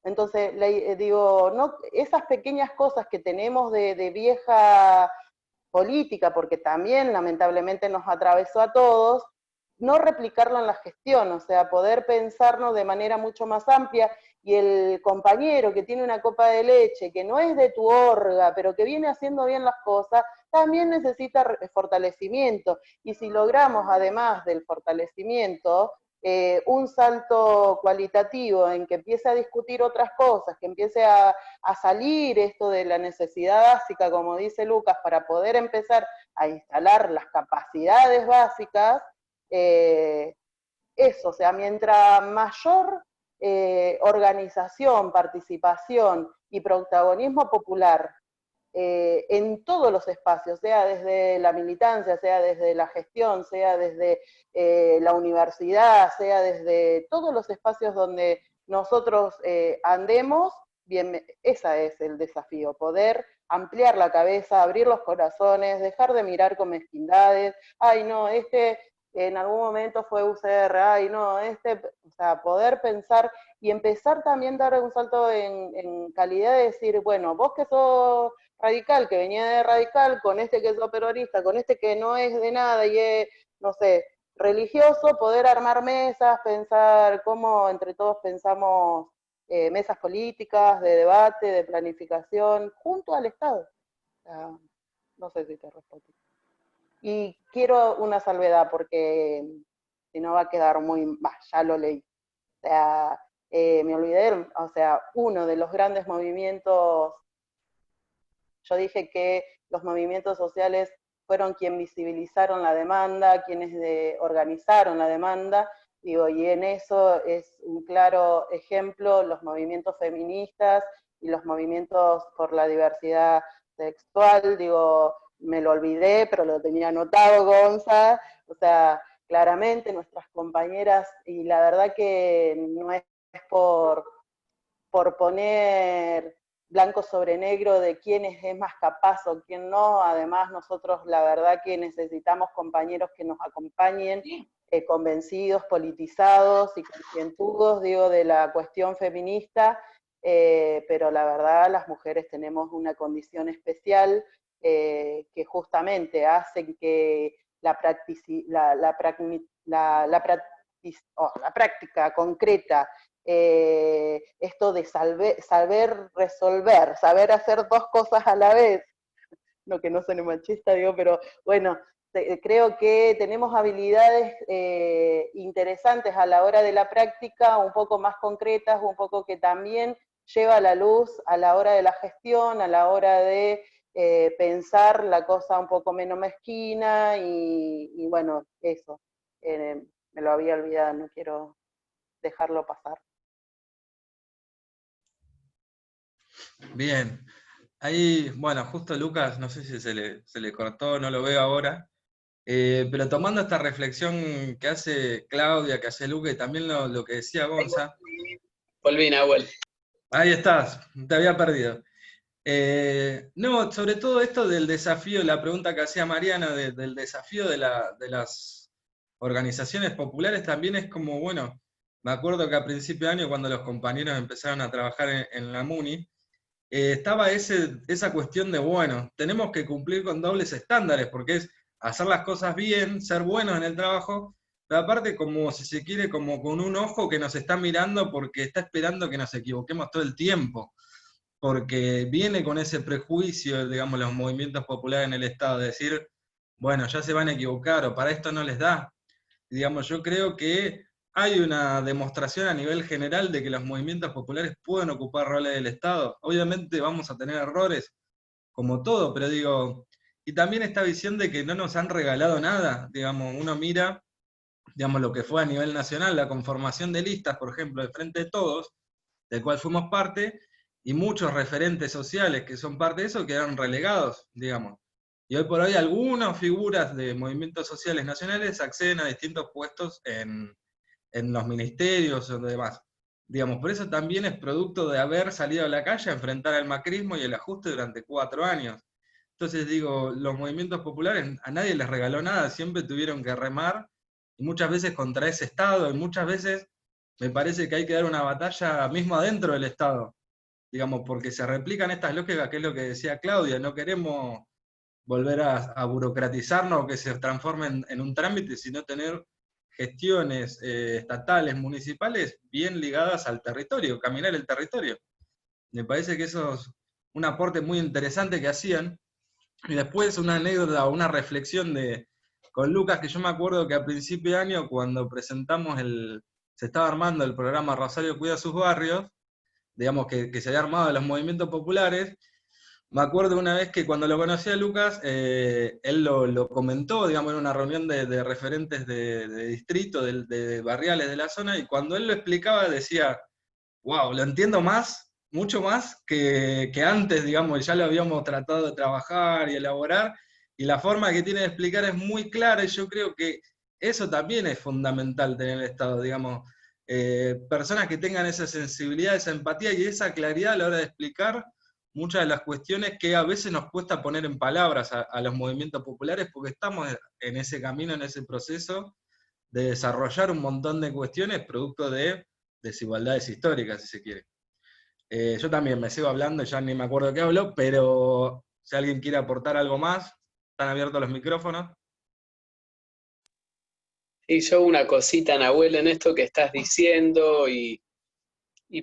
Entonces, digo, no, esas pequeñas cosas que tenemos de vieja política, porque también lamentablemente nos atravesó a todos, no replicarlo en la gestión, o sea, poder pensarnos de manera mucho más amplia, y el compañero que tiene una copa de leche, que no es de tu orga, pero que viene haciendo bien las cosas, también necesita fortalecimiento, y si logramos, además del fortalecimiento, un salto cualitativo en que empiece a discutir otras cosas, que empiece a salir esto de la necesidad básica, como dice Lucas, para poder empezar a instalar las capacidades básicas, eso, o sea, mientras mayor organización, participación y protagonismo popular en todos los espacios, sea desde la militancia, sea desde la gestión, sea desde la universidad, sea desde todos los espacios donde nosotros andemos, bien, ese es el desafío, poder ampliar la cabeza, abrir los corazones, dejar de mirar con mezquindades, ay no, en algún momento fue UCR, ay no, o sea, poder pensar y empezar también a dar un salto en calidad de decir, bueno, vos que sos radical, que venía de radical, con este que es peronista, con este que no es de nada y es, no sé, religioso, poder armar mesas, pensar cómo entre todos pensamos mesas políticas, de debate, de planificación, junto al Estado. O sea, no sé si te respondo. Y quiero una salvedad porque si no va a quedar muy, ya lo leí. O sea, me olvidé, o sea, uno de los grandes movimientos, yo dije que los movimientos sociales fueron quienes visibilizaron la demanda, quienes organizaron la demanda, digo, y en eso es un claro ejemplo los movimientos feministas y los movimientos por la diversidad sexual, digo, me lo olvidé, pero lo tenía anotado, Gonza, o sea, claramente nuestras compañeras, y la verdad que no es por poner blanco sobre negro de quién es más capaz o quién no, además nosotros la verdad que necesitamos compañeros que nos acompañen convencidos, politizados y conscientudos, digo, de la cuestión feminista, pero la verdad las mujeres tenemos una condición especial que justamente hacen que la práctica concreta, esto de saber resolver, saber hacer dos cosas a la vez, no que no suene machista, digo, pero bueno, creo que tenemos habilidades interesantes a la hora de la práctica, un poco más concretas, un poco que también lleva a la luz a la hora de la gestión, a la hora de pensar la cosa un poco menos mezquina, y bueno, eso, me lo había olvidado, no quiero dejarlo pasar. Bien. Ahí, bueno, justo Lucas, no sé si se le cortó, no lo veo ahora, pero tomando esta reflexión que hace Claudia, que hace Luca, y también lo que decía Gonza. Volví, Nahuel. Ahí estás, te había perdido. No, sobre todo esto del desafío, la pregunta que hacía Mariana, del desafío de las organizaciones populares, también es como, bueno, me acuerdo que a principio de año, cuando los compañeros empezaron a trabajar en la MUNI, estaba esa cuestión de, bueno, tenemos que cumplir con dobles estándares, porque es hacer las cosas bien, ser buenos en el trabajo, pero aparte como si se quiere, como con un ojo que nos está mirando porque está esperando que nos equivoquemos todo el tiempo, porque viene con ese prejuicio, digamos, los movimientos populares en el Estado, de decir, bueno, ya se van a equivocar, o para esto no les da. Digamos, yo creo que hay una demostración a nivel general de que los movimientos populares pueden ocupar roles del Estado. Obviamente vamos a tener errores, como todo, pero digo, y también esta visión de que no nos han regalado nada. Digamos, uno mira, digamos, lo que fue a nivel nacional, la conformación de listas, por ejemplo, de Frente de Todos, del cual fuimos parte, y muchos referentes sociales que son parte de eso quedaron relegados, digamos. Y hoy por hoy algunas figuras de movimientos sociales nacionales acceden a distintos puestos en los ministerios o demás. Digamos, por eso también es producto de haber salido a la calle a enfrentar el macrismo y el ajuste durante 4 años. Entonces digo, los movimientos populares a nadie les regaló nada, siempre tuvieron que remar, y muchas veces contra ese Estado, y muchas veces me parece que hay que dar una batalla mismo adentro del Estado, digamos, porque se replican estas lógicas, que es lo que decía Claudia, no queremos volver a burocratizarnos o que se transformen en un trámite, sino tener gestiones estatales, municipales, bien ligadas al territorio, caminar el territorio. Me parece que eso es un aporte muy interesante que hacían. Y después una anécdota, una reflexión con Lucas, que yo me acuerdo que a principio de año, cuando presentamos se estaba armando el programa Rosario Cuida Sus Barrios, digamos que se había armado de los movimientos populares. Me acuerdo una vez que cuando lo conocí a Lucas, él lo comentó, digamos, en una reunión de referentes de distrito, de barriales de la zona, y cuando él lo explicaba decía, wow, lo entiendo más, mucho más que antes, digamos, ya lo habíamos tratado de trabajar y elaborar, y la forma que tiene de explicar es muy clara, y yo creo que eso también es fundamental tener en el Estado, digamos, personas que tengan esa sensibilidad, esa empatía y esa claridad a la hora de explicar muchas de las cuestiones que a veces nos cuesta poner en palabras a los movimientos populares, porque estamos en ese camino, en ese proceso de desarrollar un montón de cuestiones producto de desigualdades históricas, si se quiere. Yo también me sigo hablando, ya ni me acuerdo qué hablo, pero si alguien quiere aportar algo más, están abiertos los micrófonos. Y yo una cosita, Nahuel, en esto que estás diciendo y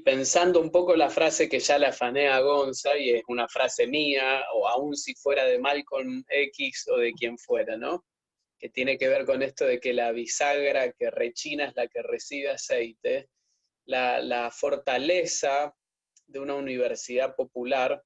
pensando un poco la frase que ya le afané a Gonza, y es una frase mía, o aún si fuera de Malcolm X o de quien fuera, ¿no? Que tiene que ver con esto de que la bisagra que rechina es la que recibe aceite. La fortaleza de una universidad popular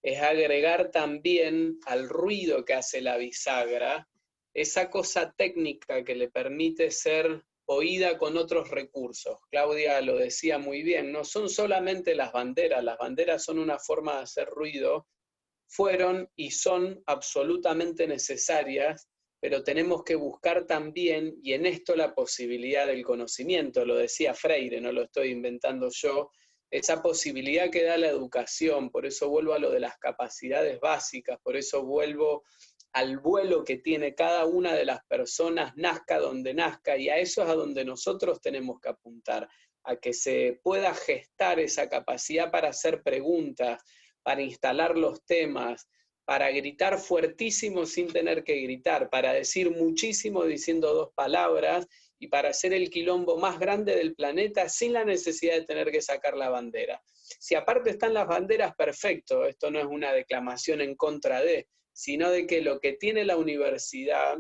es agregar también al ruido que hace la bisagra esa cosa técnica que le permite ser oída con otros recursos. Claudia lo decía muy bien, no son solamente las banderas son una forma de hacer ruido, fueron y son absolutamente necesarias, pero tenemos que buscar también, y en esto la posibilidad del conocimiento, lo decía Freire, no lo estoy inventando yo, esa posibilidad que da la educación, por eso vuelvo a lo de las capacidades básicas, por eso vuelvo al vuelo que tiene cada una de las personas, nazca donde nazca, y a eso es a donde nosotros tenemos que apuntar, a que se pueda gestar esa capacidad para hacer preguntas, para instalar los temas, para gritar fuertísimo sin tener que gritar, para decir muchísimo diciendo 2 palabras, y para hacer el quilombo más grande del planeta sin la necesidad de tener que sacar la bandera. Si aparte están las banderas, perfecto, esto no es una declamación en contra de, sino de que lo que tiene la universidad,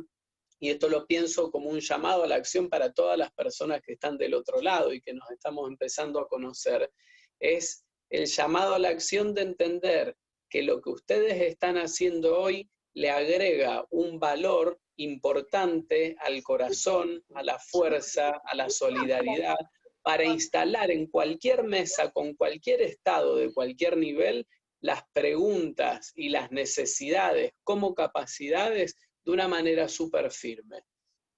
y esto lo pienso como un llamado a la acción para todas las personas que están del otro lado y que nos estamos empezando a conocer, es el llamado a la acción de entender que lo que ustedes están haciendo hoy le agrega un valor importante al corazón, a la fuerza, a la solidaridad, para instalar en cualquier mesa, con cualquier estado, de cualquier nivel, las preguntas y las necesidades como capacidades de una manera súper firme.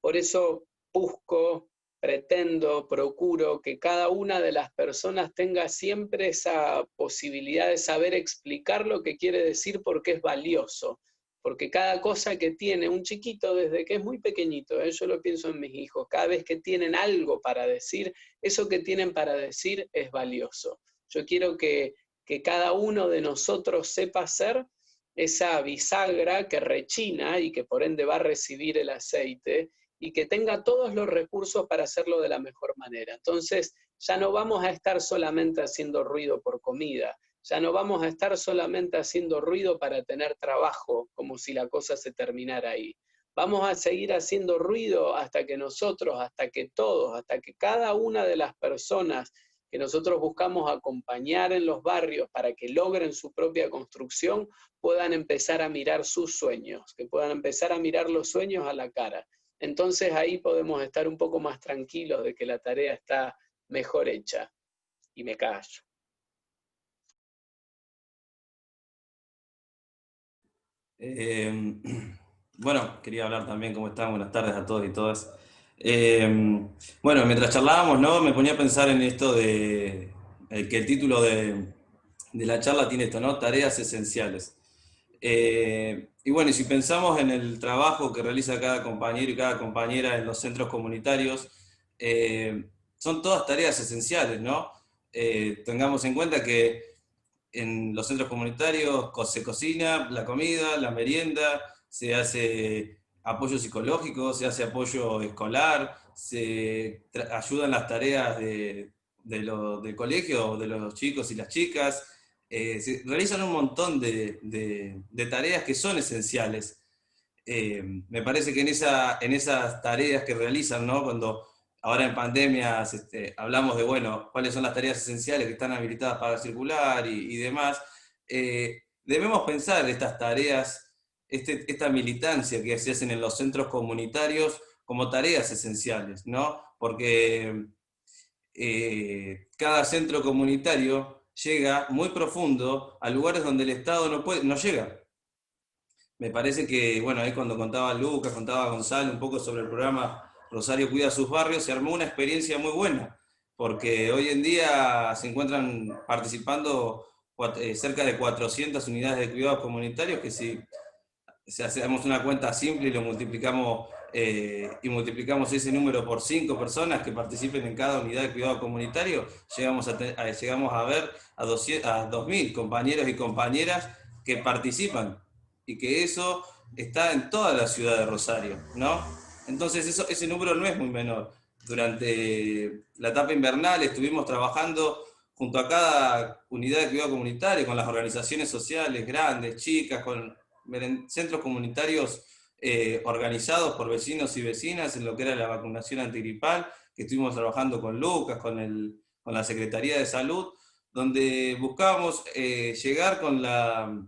Por eso busco, pretendo, procuro que cada una de las personas tenga siempre esa posibilidad de saber explicar lo que quiere decir porque es valioso. Porque cada cosa que tiene un chiquito desde que es muy pequeñito, yo lo pienso en mis hijos, cada vez que tienen algo para decir, eso que tienen para decir es valioso. Yo quiero que cada uno de nosotros sepa ser esa bisagra que rechina y que por ende va a recibir el aceite y que tenga todos los recursos para hacerlo de la mejor manera. Entonces ya no vamos a estar solamente haciendo ruido por comida, ya no vamos a estar solamente haciendo ruido para tener trabajo, como si la cosa se terminara ahí. Vamos a seguir haciendo ruido hasta que nosotros, hasta que todos, hasta que cada una de las personas que nosotros buscamos acompañar en los barrios para que logren su propia construcción, puedan empezar a mirar sus sueños, que puedan empezar a mirar los sueños a la cara. Entonces ahí podemos estar un poco más tranquilos de que la tarea está mejor hecha. Y me callo. Bueno, quería hablar también, ¿cómo están? Buenas tardes a todos y todas. Bueno, mientras charlábamos, ¿no? Me ponía a pensar en esto de que el título de la charla tiene esto, ¿no? Tareas esenciales. Y bueno, y si pensamos en el trabajo que realiza cada compañero y cada compañera en los centros comunitarios, son todas tareas esenciales, ¿no? Tengamos en cuenta que en los centros comunitarios se cocina la comida, la merienda, se hace apoyo psicológico, se hace apoyo escolar, se ayudan las tareas del colegio, de los chicos y las chicas, se realizan un montón de tareas que son esenciales. Me parece que en esas tareas que realizan, ¿no? Cuando ahora en pandemia hablamos de, bueno, cuáles son las tareas esenciales que están habilitadas para circular y demás, debemos pensar estas tareas, esta militancia que se hacen en los centros comunitarios como tareas esenciales, ¿no? Porque cada centro comunitario llega muy profundo a lugares donde el Estado no llega. Me parece que, bueno, ahí cuando contaba Lucas, contaba Gonzalo un poco sobre el programa Rosario Cuida sus Barrios, se armó una experiencia muy buena, porque hoy en día se encuentran participando cerca de 400 unidades de cuidados comunitarios, que si hacemos una cuenta simple y multiplicamos ese número por 5 personas que participen en cada unidad de cuidado comunitario, llegamos a ver a 2.000 compañeros y compañeras que participan, y que eso está en toda la ciudad de Rosario, ¿no? Entonces ese número no es muy menor. Durante la etapa invernal estuvimos trabajando junto a cada unidad de cuidado comunitario, con las organizaciones sociales grandes, chicas, con centros comunitarios organizados por vecinos y vecinas en lo que era la vacunación antigripal, que estuvimos trabajando con Lucas, con la Secretaría de Salud, donde buscábamos llegar con la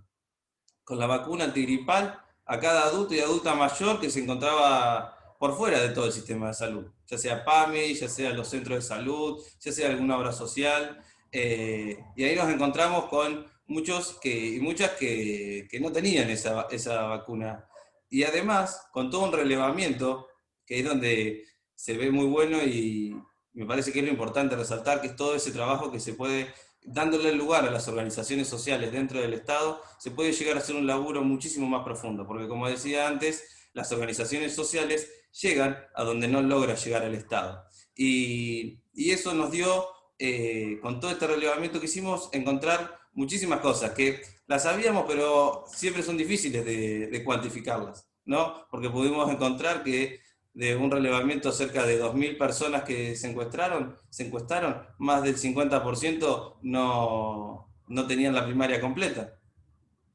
vacuna antigripal a cada adulto y adulta mayor que se encontraba por fuera de todo el sistema de salud, ya sea PAMI, ya sea los centros de salud, ya sea alguna obra social, y ahí nos encontramos con muchos y muchas que no tenían esa vacuna, y además con todo un relevamiento, que es donde se ve muy bueno, y me parece que es lo importante resaltar, que es todo ese trabajo que se puede dándole lugar a las organizaciones sociales dentro del Estado, se puede llegar a hacer un laburo muchísimo más profundo, porque como decía antes, las organizaciones sociales llegan a donde no logra llegar el Estado. Y eso nos dio, con todo este relevamiento que hicimos, encontrar muchísimas cosas que las sabíamos, pero siempre son difíciles de cuantificarlas, ¿no? Porque pudimos encontrar que de un relevamiento cerca de 2.000 personas que se encuestaron, más del 50% no tenían la primaria completa.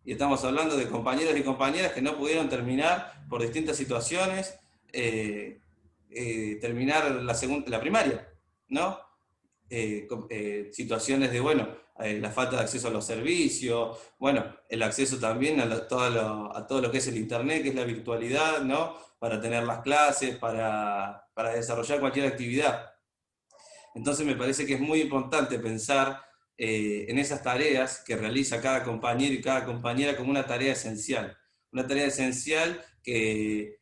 Y estamos hablando de compañeros y compañeras que no pudieron terminar por distintas situaciones, terminar la primaria, ¿no? Situaciones de, bueno, la falta de acceso a los servicios, bueno, el acceso también a todo lo que es el Internet, que es la virtualidad, ¿no? Para tener las clases, para desarrollar cualquier actividad. Entonces me parece que es muy importante pensar en esas tareas que realiza cada compañero y cada compañera como una tarea esencial que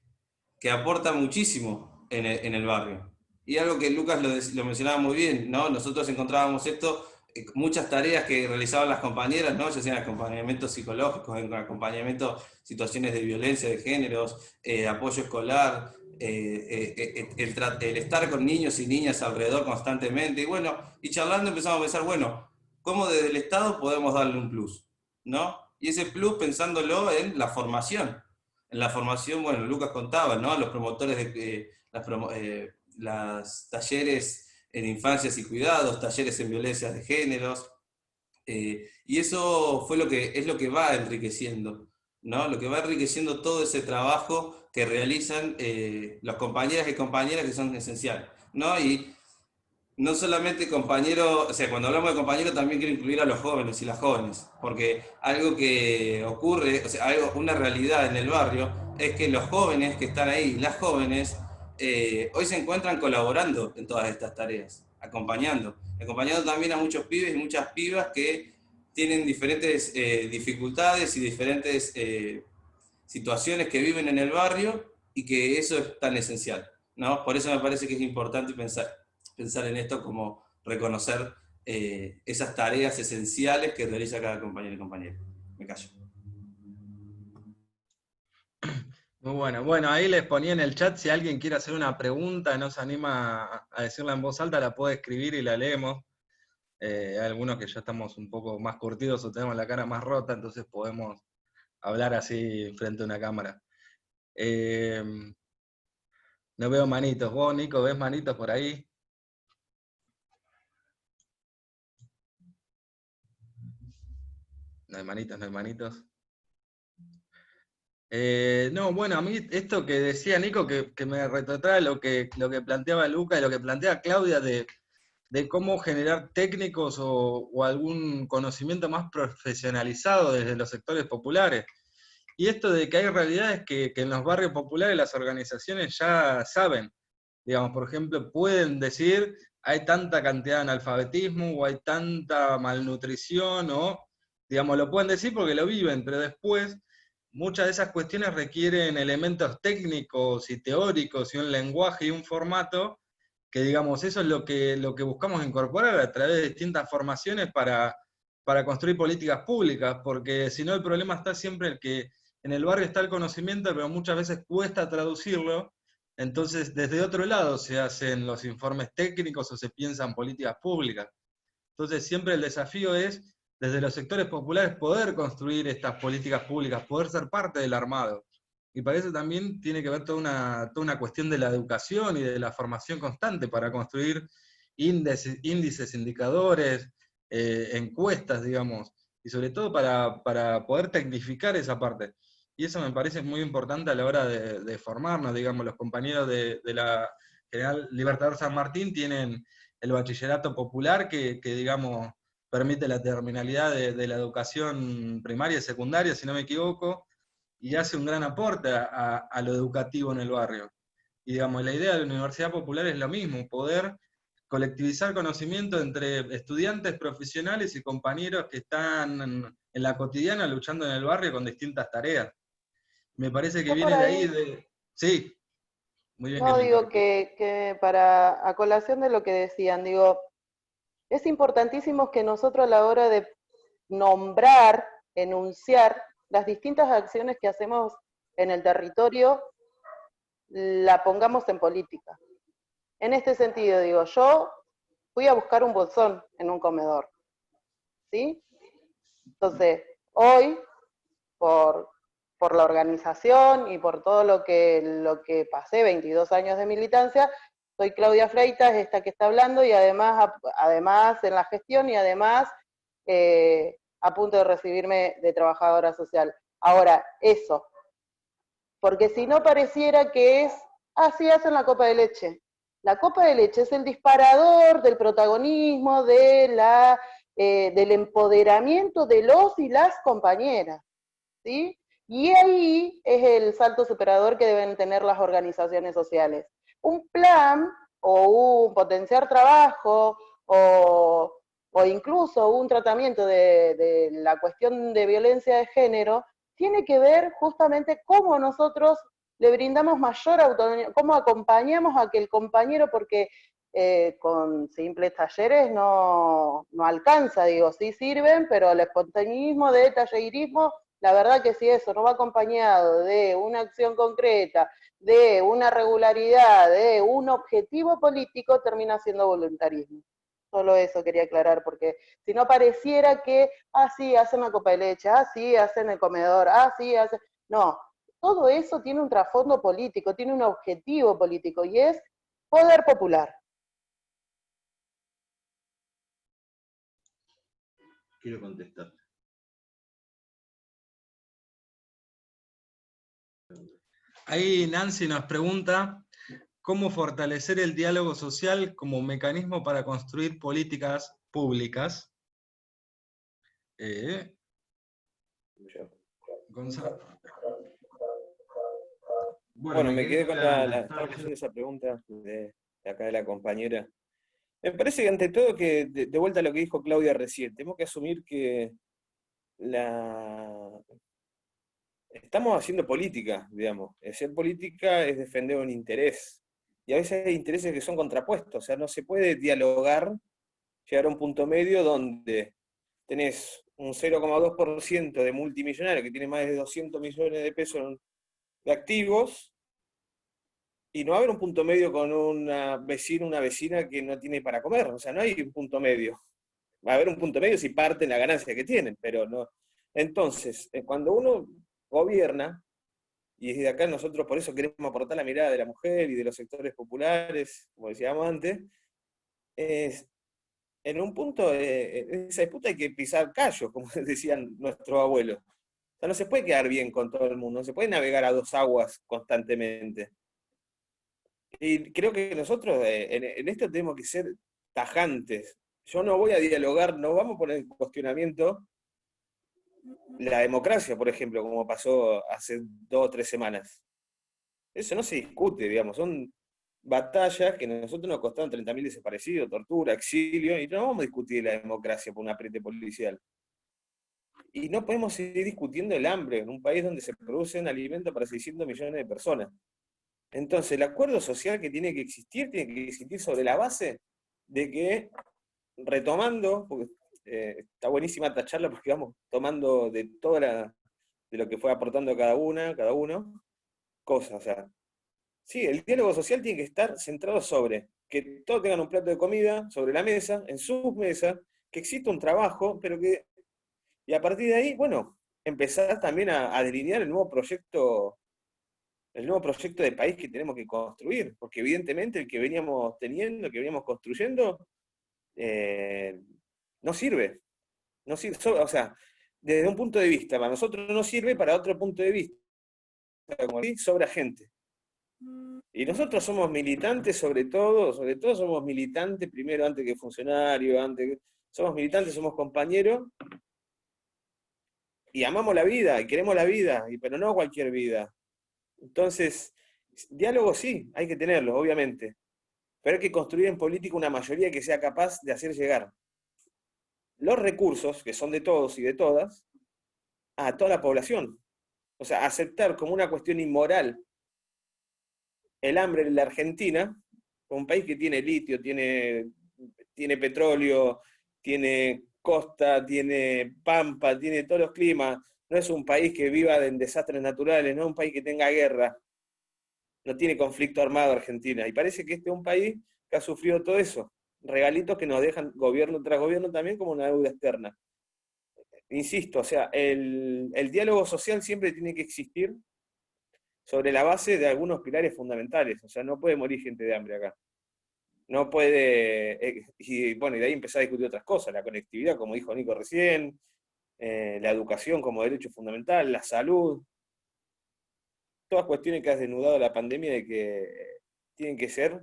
aporta muchísimo en el barrio. Y algo que Lucas lo mencionaba muy bien, ¿no? Nosotros encontrábamos esto, muchas tareas que realizaban las compañeras, ¿no? Ya sean acompañamientos psicológicos, acompañamiento, situaciones de violencia de géneros, apoyo escolar, el estar con niños y niñas alrededor constantemente, y bueno, y charlando empezamos a pensar, bueno, ¿cómo desde el Estado podemos darle un plus? ¿No? Y ese plus pensándolo en la formación. En la formación, bueno, Lucas contaba, ¿no? Los promotores de las talleres en infancias y cuidados, talleres en violencias de géneros, y eso es lo que va enriqueciendo, ¿no? Lo que va enriqueciendo todo ese trabajo que realizan los compañeras y compañeras que son esenciales, ¿no? Y no solamente compañeros, o sea, cuando hablamos de compañeros también quiero incluir a los jóvenes y las jóvenes, porque algo que ocurre, o sea, una realidad en el barrio, es que los jóvenes que están ahí, las jóvenes, hoy se encuentran colaborando en todas estas tareas, acompañando también a muchos pibes y muchas pibas que tienen diferentes dificultades y diferentes situaciones que viven en el barrio, y que eso es tan esencial, ¿no? Por eso me parece que es importante pensar en esto como reconocer esas tareas esenciales que realiza cada compañero y compañera. Me callo. Muy bueno. Bueno, ahí les ponía en el chat, si alguien quiere hacer una pregunta y no se anima a decirla en voz alta, la puede escribir y la leemos. Hay algunos que ya estamos un poco más curtidos o tenemos la cara más rota, entonces podemos hablar así frente a una cámara. No veo manitos. ¿Vos, Nico, ves manitos por ahí? No hay manitos, no hay manitos. No, bueno, a mí esto que decía Nico, que me retrotrae lo que planteaba Luca y lo que plantea Claudia de cómo generar técnicos o algún conocimiento más profesionalizado desde los sectores populares. Y esto de que hay realidades que en los barrios populares las organizaciones ya saben. Digamos, por ejemplo, pueden decir, hay tanta cantidad de analfabetismo o hay tanta malnutrición, o, digamos, lo pueden decir porque lo viven, pero después muchas de esas cuestiones requieren elementos técnicos y teóricos y un lenguaje y un formato que, digamos, eso es lo que buscamos incorporar a través de distintas formaciones para construir políticas públicas, porque si no el problema está siempre el que en el barrio está el conocimiento, pero muchas veces cuesta traducirlo, entonces desde otro lado se hacen los informes técnicos o se piensan políticas públicas. Entonces siempre el desafío es, desde los sectores populares, poder construir estas políticas públicas, poder ser parte del armado. Y para eso también tiene que ver toda una cuestión de la educación y de la formación constante para construir índices, indicadores, encuestas, digamos, y sobre todo para poder tecnificar esa parte. Y eso me parece muy importante a la hora de formarnos, digamos, los compañeros de la General Libertador San Martín tienen el bachillerato popular que digamos, permite la terminalidad de la educación primaria y secundaria, si no me equivoco, y hace un gran aporte a lo educativo en el barrio. Y digamos, la idea de la Universidad Popular es lo mismo, poder colectivizar conocimiento entre estudiantes profesionales y compañeros que están en la cotidiana luchando en el barrio con distintas tareas. Me parece que Yo por viene de ahí ahí, de... Sí, muy bien que no me digo interrumpí. que para, a colación de lo que decían, digo, Es importantísimo que nosotros a la hora de nombrar, enunciar las distintas acciones que hacemos en el territorio, la pongamos en política. En este sentido, digo, yo fui a buscar un bolsón en un comedor, ¿sí? Entonces, hoy, por la organización y por todo lo que pasé, 22 años de militancia, soy Claudia Freitas, esta que está hablando, y además en la gestión, y además a punto de recibirme de trabajadora social. Ahora, eso, porque si no pareciera que es, así hacen la copa de leche. La copa de leche es el disparador del protagonismo, del empoderamiento de los y las compañeras, ¿sí? Y ahí es el salto superador que deben tener las organizaciones sociales. Un plan o un potenciar trabajo o incluso un tratamiento de la cuestión de violencia de género tiene que ver justamente cómo nosotros le brindamos mayor autonomía, cómo acompañamos a que el compañero, porque con simples talleres no alcanza, digo, sí sirven, pero el espontaneismo de tallerismo, la verdad que si eso no va acompañado de una acción concreta, de una regularidad, de un objetivo político, termina siendo voluntarismo. Solo eso quería aclarar, porque si no pareciera que, sí, hacen la copa de leche, sí, hacen el comedor, sí, hacen... No, todo eso tiene un trasfondo político, tiene un objetivo político, y es poder popular. Quiero contestar. Ahí Nancy nos pregunta, ¿cómo fortalecer el diálogo social como mecanismo para construir políticas públicas? Gonzalo. Bueno, me quedé con estaba leyendo esa pregunta de acá de la compañera. Me parece que ante todo, que de vuelta a lo que dijo Claudia recién, tenemos que asumir que estamos haciendo política, digamos. Hacer política es defender un interés. Y a veces hay intereses que son contrapuestos. O sea, no se puede dialogar, llegar a un punto medio donde tenés un 0,2% de multimillonario que tiene más de 200 millones de pesos de activos, y no va a haber un punto medio con una vecina que no tiene para comer. O sea, no hay un punto medio. Va a haber un punto medio si parten la ganancia que tienen, pero no. Entonces, cuando uno gobierna, y desde acá nosotros por eso queremos aportar la mirada de la mujer y de los sectores populares, como decíamos antes, en un punto de esa disputa hay que pisar callos, como decían nuestros abuelos. O sea, no se puede quedar bien con todo el mundo, no se puede navegar a dos aguas constantemente. Y creo que nosotros en esto tenemos que ser tajantes. Yo no voy a dialogar, no vamos a poner en cuestionamiento la democracia, por ejemplo, como pasó hace 2 o 3 semanas. Eso no se discute, digamos, son batallas que a nosotros nos costaron 30.000 desaparecidos, tortura, exilio, y no vamos a discutir la democracia por un apriete policial. Y no podemos seguir discutiendo el hambre en un país donde se producen alimentos para 600 millones de personas. Entonces, el acuerdo social que tiene que existir sobre la base de que, retomando, porque está buenísima esta charla porque vamos tomando de lo que fue aportando cada uno, cosas. O sea, sí, el diálogo social tiene que estar centrado sobre que todos tengan un plato de comida sobre la mesa, en sus mesas, que exista un trabajo, pero que, y a partir de ahí, bueno, empezar también a delinear el nuevo proyecto de país que tenemos que construir, porque evidentemente el que veníamos teniendo, el que veníamos construyendo, no sirve. No sirve, o sea, desde un punto de vista, para nosotros no sirve, para otro punto de vista, como aquí, sobra gente. Y nosotros somos militantes sobre todo somos militantes primero antes que funcionarios, somos militantes, somos compañeros, y amamos la vida, y queremos la vida, pero no cualquier vida. Entonces, diálogo sí, hay que tenerlo, obviamente, pero hay que construir en política una mayoría que sea capaz de hacer llegar los recursos, que son de todos y de todas, a toda la población. O sea, aceptar como una cuestión inmoral el hambre en la Argentina, un país que tiene litio, tiene tiene petróleo, tiene costa, tiene pampa, tiene todos los climas. No es un país que viva en desastres naturales, no es un país que tenga guerra. No tiene conflicto armado Argentina. Y parece que este es un país que ha sufrido todo eso. Regalitos que nos dejan gobierno tras gobierno también como una deuda externa. Insisto, o sea, el diálogo social siempre tiene que existir sobre la base de algunos pilares fundamentales. O sea, no puede morir gente de hambre acá. No puede, y bueno, y de ahí empezar a discutir otras cosas, la conectividad, como dijo Nico recién, la educación como derecho fundamental, la salud, todas cuestiones que has desnudado la pandemia de que tienen que ser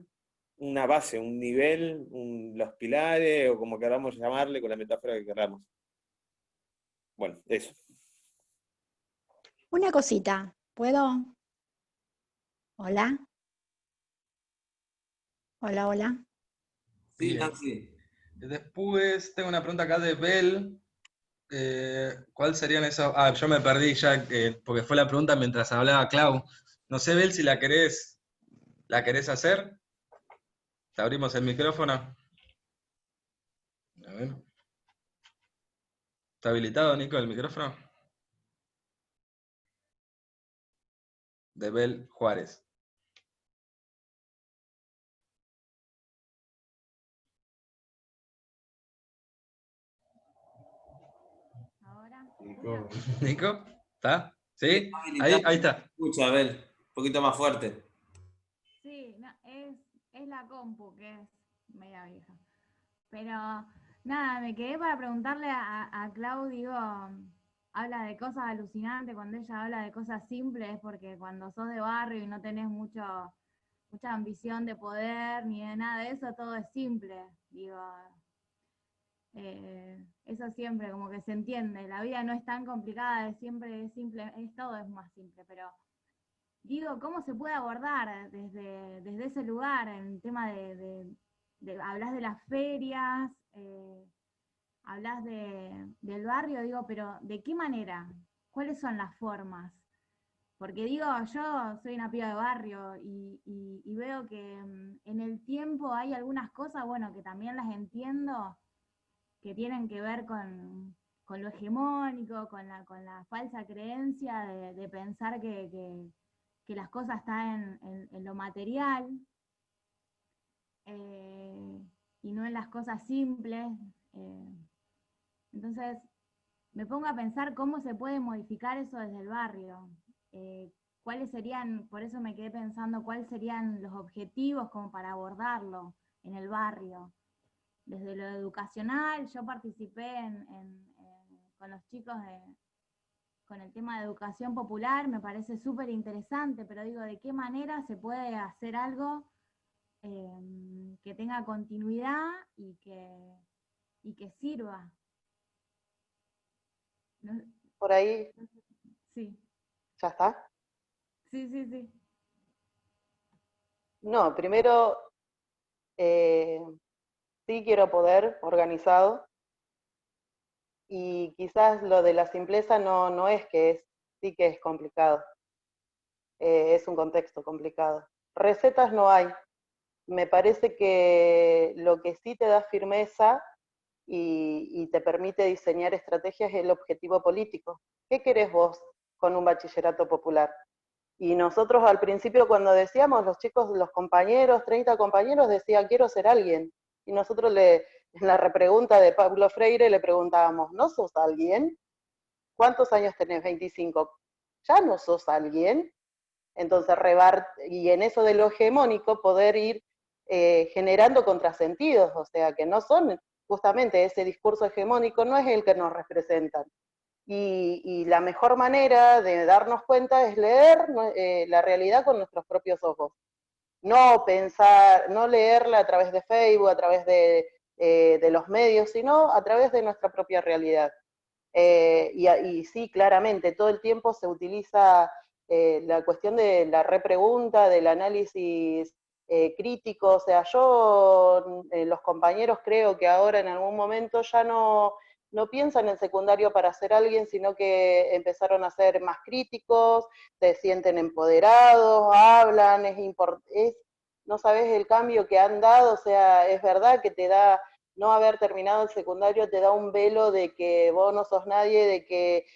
una base, un nivel, los pilares, o como queramos llamarle, con la metáfora que queramos. Bueno, eso. Una cosita, ¿puedo? Hola. Hola, hola. Sí, Bien. Nancy. Después tengo una pregunta acá de Bel. ¿Cuál serían esos? Ah, yo me perdí ya, porque fue la pregunta mientras hablaba Clau. No sé, Bel, si la querés hacer. Te abrimos el micrófono. A ver. ¿Está habilitado, Nico, el micrófono? De Bel Juárez. Ahora, Nico, ¿Nico? ¿Está? Sí, ¿Sí? está habilitado. Ahí está. Escucha, Abel, un poquito más fuerte. sí, no, es la compu que es media vieja. Pero nada, me quedé para preguntarle a Claudio, habla de cosas alucinantes, cuando ella habla de cosas simples, porque cuando sos de barrio y no tenés mucha ambición de poder ni de nada de eso, todo es simple. Digo, eso siempre como que se entiende, la vida no es tan complicada, siempre es simple, todo es más simple, pero digo, ¿cómo se puede abordar desde ese lugar el tema hablas de las ferias, hablas del barrio, digo, pero ¿de qué manera? ¿Cuáles son las formas? Porque digo, yo soy una piba de barrio y veo que en el tiempo hay algunas cosas, bueno, que también las entiendo, que tienen que ver con lo hegemónico, con la falsa creencia de pensar que las cosas están en lo material y no en las cosas simples. Entonces, me pongo a pensar cómo se puede modificar eso desde el barrio. ¿Cuáles serían, por eso me quedé pensando, cuáles serían los objetivos como para abordarlo en el barrio? Desde lo educacional, yo participé con los chicos con el tema de educación popular, me parece súper interesante, pero digo, ¿de qué manera se puede hacer algo que tenga continuidad y que sirva? No- Por ahí, sí, ¿ya está? sí. No, primero, sí quiero poder organizado, y quizás lo de la simpleza no es que sí que es complicado, es un contexto complicado. Recetas no hay. Me parece que lo que sí te da firmeza y te permite diseñar estrategias es el objetivo político. ¿Qué querés vos con un bachillerato popular? Y nosotros al principio cuando decíamos, los chicos, los compañeros, 30 compañeros, decían, quiero ser alguien. Y nosotros en la repregunta de Pablo Freire le preguntábamos, ¿no sos alguien? ¿Cuántos años tenés? 25. ¿Ya no sos alguien? Entonces, y en eso de lo hegemónico, poder ir generando contrasentidos, o sea, que no son justamente ese discurso hegemónico, no es el que nos representan. Y la mejor manera de darnos cuenta es leer la realidad con nuestros propios ojos. No pensar, no leerla a través de Facebook, a través de los medios, sino a través de nuestra propia realidad. Y sí, claramente, todo el tiempo se utiliza la cuestión de la repregunta, del análisis crítico. O sea, los compañeros creo que ahora en algún momento ya no piensan en secundario para ser alguien, sino que empezaron a ser más críticos, se sienten empoderados, hablan, no sabes el cambio que han dado. O sea, es verdad que te da no haber terminado el secundario te da un velo de que vos no sos nadie, de que,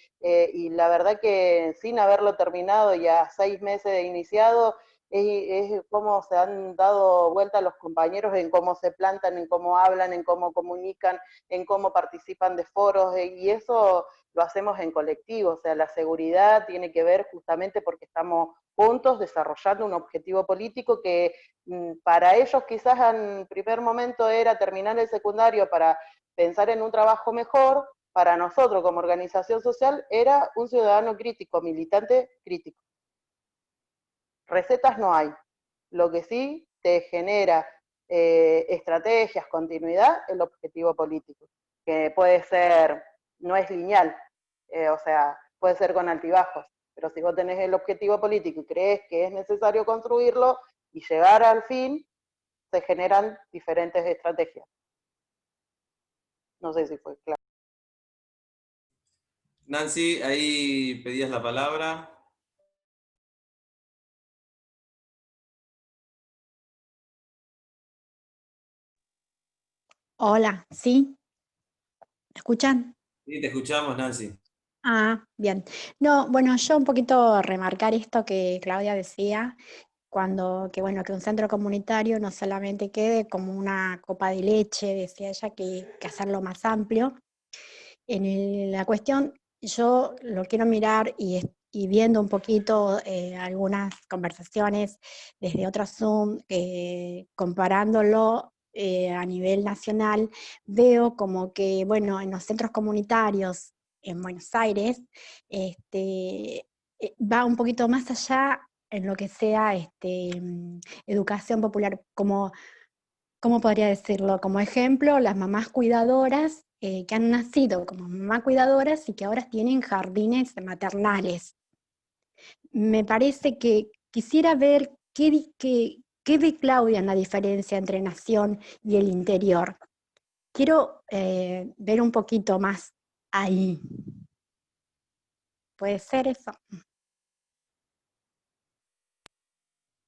y la verdad que sin haberlo terminado y a 6 meses de iniciado, es como se han dado vuelta los compañeros en cómo se plantan, en cómo hablan, en cómo comunican, en cómo participan de foros, y eso lo hacemos en colectivo, o sea, la seguridad tiene que ver justamente porque estamos juntos desarrollando un objetivo político que para ellos quizás en primer momento era terminar el secundario para pensar en un trabajo mejor, para nosotros como organización social era un ciudadano crítico, militante crítico. Recetas no hay. Lo que sí te genera estrategias, continuidad, el objetivo político, que puede ser, no es lineal, o sea, puede ser con altibajos, pero si vos tenés el objetivo político y crees que es necesario construirlo y llegar al fin, se generan diferentes estrategias. No sé si fue claro. Nancy, ahí pedías la palabra. Hola, ¿sí? ¿Me escuchan? Sí, te escuchamos, Nancy. Ah, bien. No, bueno, yo un poquito remarcar esto que Claudia decía, que bueno, que un centro comunitario no solamente quede como una copa de leche, decía ella, que hacerlo más amplio. La cuestión, yo lo quiero mirar y viendo un poquito algunas conversaciones desde otro Zoom, comparándolo a nivel nacional, veo como que, bueno, en los centros comunitarios en Buenos Aires, va un poquito más allá en lo que sea educación popular, como, ¿cómo podría decirlo? Como ejemplo, las mamás cuidadoras que han nacido como mamás cuidadoras y que ahora tienen jardines maternales. Me parece que quisiera ver qué ve Claudia en la diferencia entre nación y el interior. Quiero ver un poquito más ahí. ¿Puede ser eso?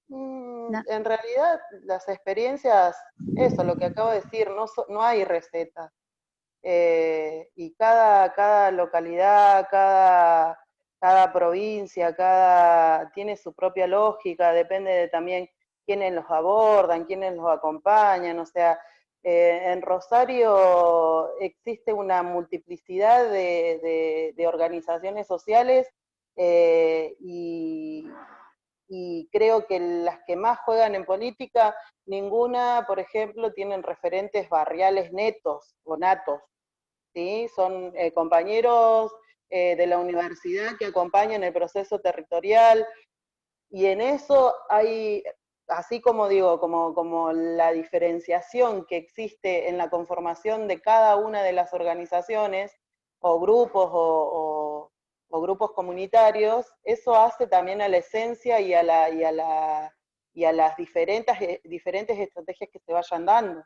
No. En realidad, las experiencias, eso, lo que acabo de decir, no hay recetas. Y cada localidad, cada provincia, tiene su propia lógica, depende de también quiénes los abordan, quiénes los acompañan, o sea, en Rosario existe una multiplicidad de organizaciones sociales y creo que las que más juegan en política, ninguna, por ejemplo, tienen referentes barriales netos o natos, ¿sí? Son compañeros de la universidad que acompañan el proceso territorial, y en eso hay, así como digo, como la diferenciación que existe en la conformación de cada una de las organizaciones, o grupos, o grupos comunitarios, eso hace también a la esencia y a las diferentes estrategias que se vayan dando.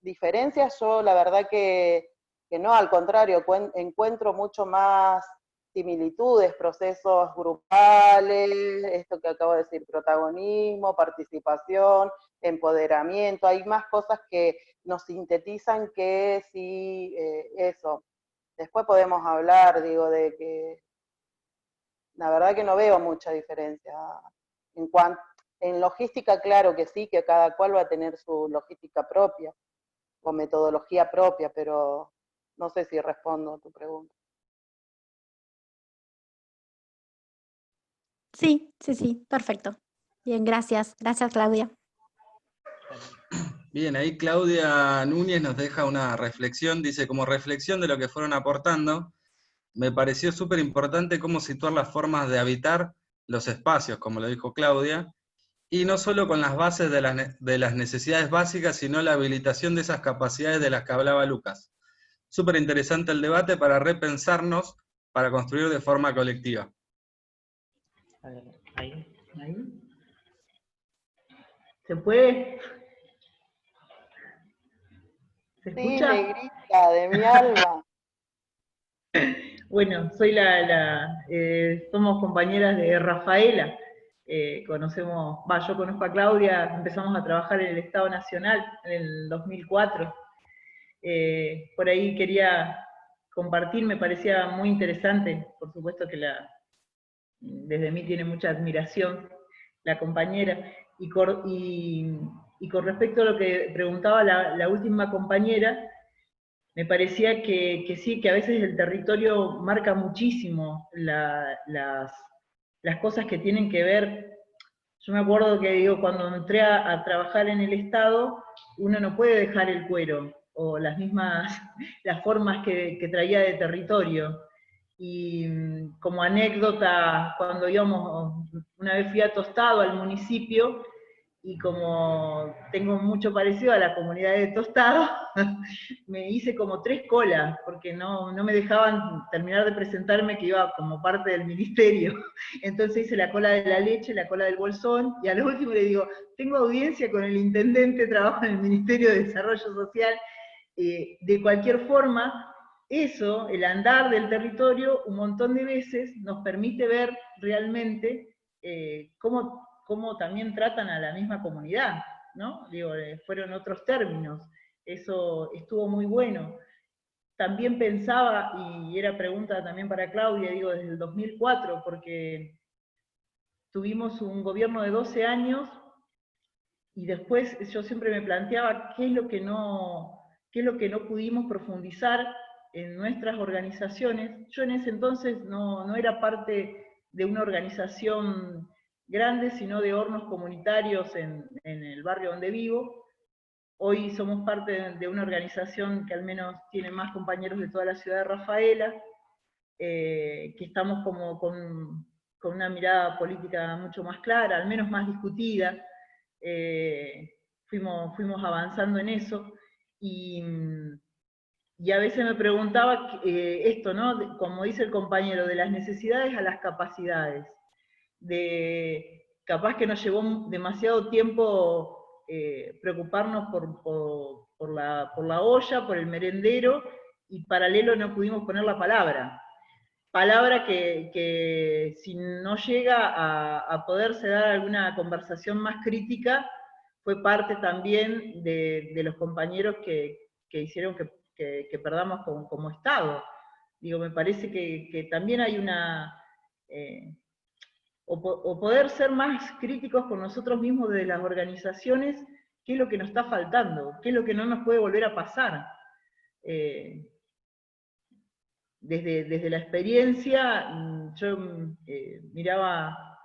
Diferencias yo la verdad que no, al contrario, encuentro mucho más similitudes, procesos grupales, esto que acabo de decir, protagonismo, participación, empoderamiento, hay más cosas que nos sintetizan que sí, eso. Después podemos hablar, digo, de que la verdad que no veo mucha diferencia. En logística, claro que sí, que cada cual va a tener su logística propia o metodología propia, pero no sé si respondo a tu pregunta. Sí, perfecto. Bien, gracias. Gracias, Claudia. Bien, ahí Claudia Núñez nos deja una reflexión, dice, como reflexión de lo que fueron aportando, me pareció súper importante cómo situar las formas de habitar los espacios, como lo dijo Claudia, y no solo con las bases de las necesidades básicas, sino la habilitación de esas capacidades de las que hablaba Lucas. Súper interesante el debate para repensarnos, para construir de forma colectiva. A ver, ahí. ¿Se puede? ¿Se escucha? Sí, negrita, de mi alma. Bueno, soy somos compañeras de Rafaela. yo conozco a Claudia, empezamos a trabajar en el Estado Nacional en el 2004. Por ahí quería compartir, me parecía muy interesante, por supuesto que desde mí tiene mucha admiración la compañera, y con respecto a lo que preguntaba la última compañera, me parecía que sí, que a veces el territorio marca muchísimo las cosas que tienen que ver. Yo me acuerdo que digo, cuando entré a trabajar en el Estado, uno no puede dejar el cuero, o las formas que traía de territorio. Y como anécdota, cuando una vez fui a Tostado, al municipio, y como tengo mucho parecido a la comunidad de Tostado, me hice como 3 colas, porque no me dejaban terminar de presentarme, que iba como parte del ministerio. Entonces hice la cola de la leche, la cola del bolsón, y a lo último le digo, tengo audiencia con el intendente, trabajo en el Ministerio de Desarrollo Social. De cualquier forma, eso, el andar del territorio, un montón de veces nos permite ver realmente cómo también tratan a la misma comunidad, ¿no? Digo, fueron otros términos, eso estuvo muy bueno. También pensaba, y era pregunta también para Claudia, digo, desde el 2004, porque tuvimos un gobierno de 12 años, y después yo siempre me planteaba qué es lo que no pudimos profundizar en nuestras organizaciones. Yo en ese entonces no era parte de una organización grande, sino de hornos comunitarios en el barrio donde vivo. Hoy somos parte de una organización que al menos tiene más compañeros de toda la ciudad de Rafaela, que estamos como con una mirada política mucho más clara, al menos más discutida. Fuimos avanzando en eso, y a veces me preguntaba esto, ¿no? Como dice el compañero, de las necesidades a las capacidades. Capaz que nos llevó demasiado tiempo preocuparnos por la olla, por el merendero, y paralelo no pudimos poner la palabra. Palabra que si no llega a poderse dar alguna conversación más crítica, fue parte también de los compañeros que hicieron que perdamos como Estado. Digo, me parece que también hay o poder ser más críticos con nosotros mismos desde las organizaciones, qué es lo que nos está faltando, qué es lo que no nos puede volver a pasar. Desde la experiencia, yo miraba,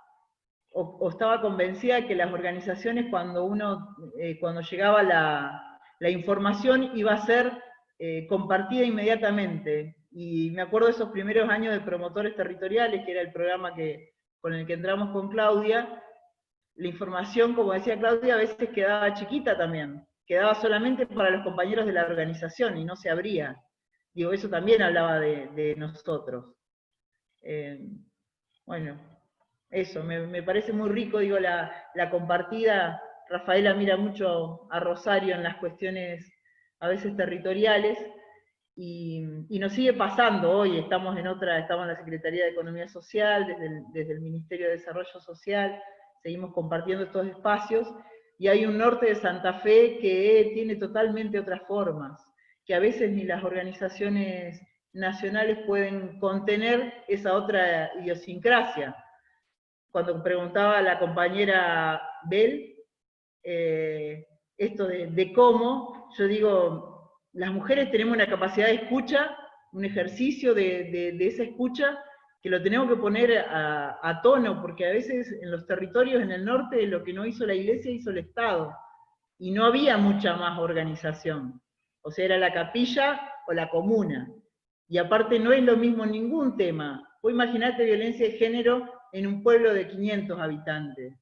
o estaba convencida de que las organizaciones, cuando llegaba la información, iba a ser compartida inmediatamente. Y me acuerdo de esos primeros años de Promotores Territoriales, que era el programa con el que entramos con Claudia. La información, como decía Claudia, a veces quedaba chiquita también, quedaba solamente para los compañeros de la organización y no se abría. Digo, eso también hablaba de nosotros. Bueno, eso, me parece muy rico, digo, la compartida. Rafaela mira mucho a Rosario en las cuestiones a veces territoriales, y nos sigue pasando hoy, estamos en la Secretaría de Economía Social, desde el Ministerio de Desarrollo Social, seguimos compartiendo estos espacios, y hay un norte de Santa Fe que tiene totalmente otras formas, que a veces ni las organizaciones nacionales pueden contener esa otra idiosincrasia. Cuando preguntaba a la compañera Bel, esto de cómo, yo digo, las mujeres tenemos una capacidad de escucha, un ejercicio de esa escucha, que lo tenemos que poner a tono, porque a veces en los territorios en el norte lo que no hizo la Iglesia hizo el Estado, y no había mucha más organización. O sea, era la capilla o la comuna. Y aparte no es lo mismo ningún tema. Vos imaginate violencia de género en un pueblo de 500 habitantes.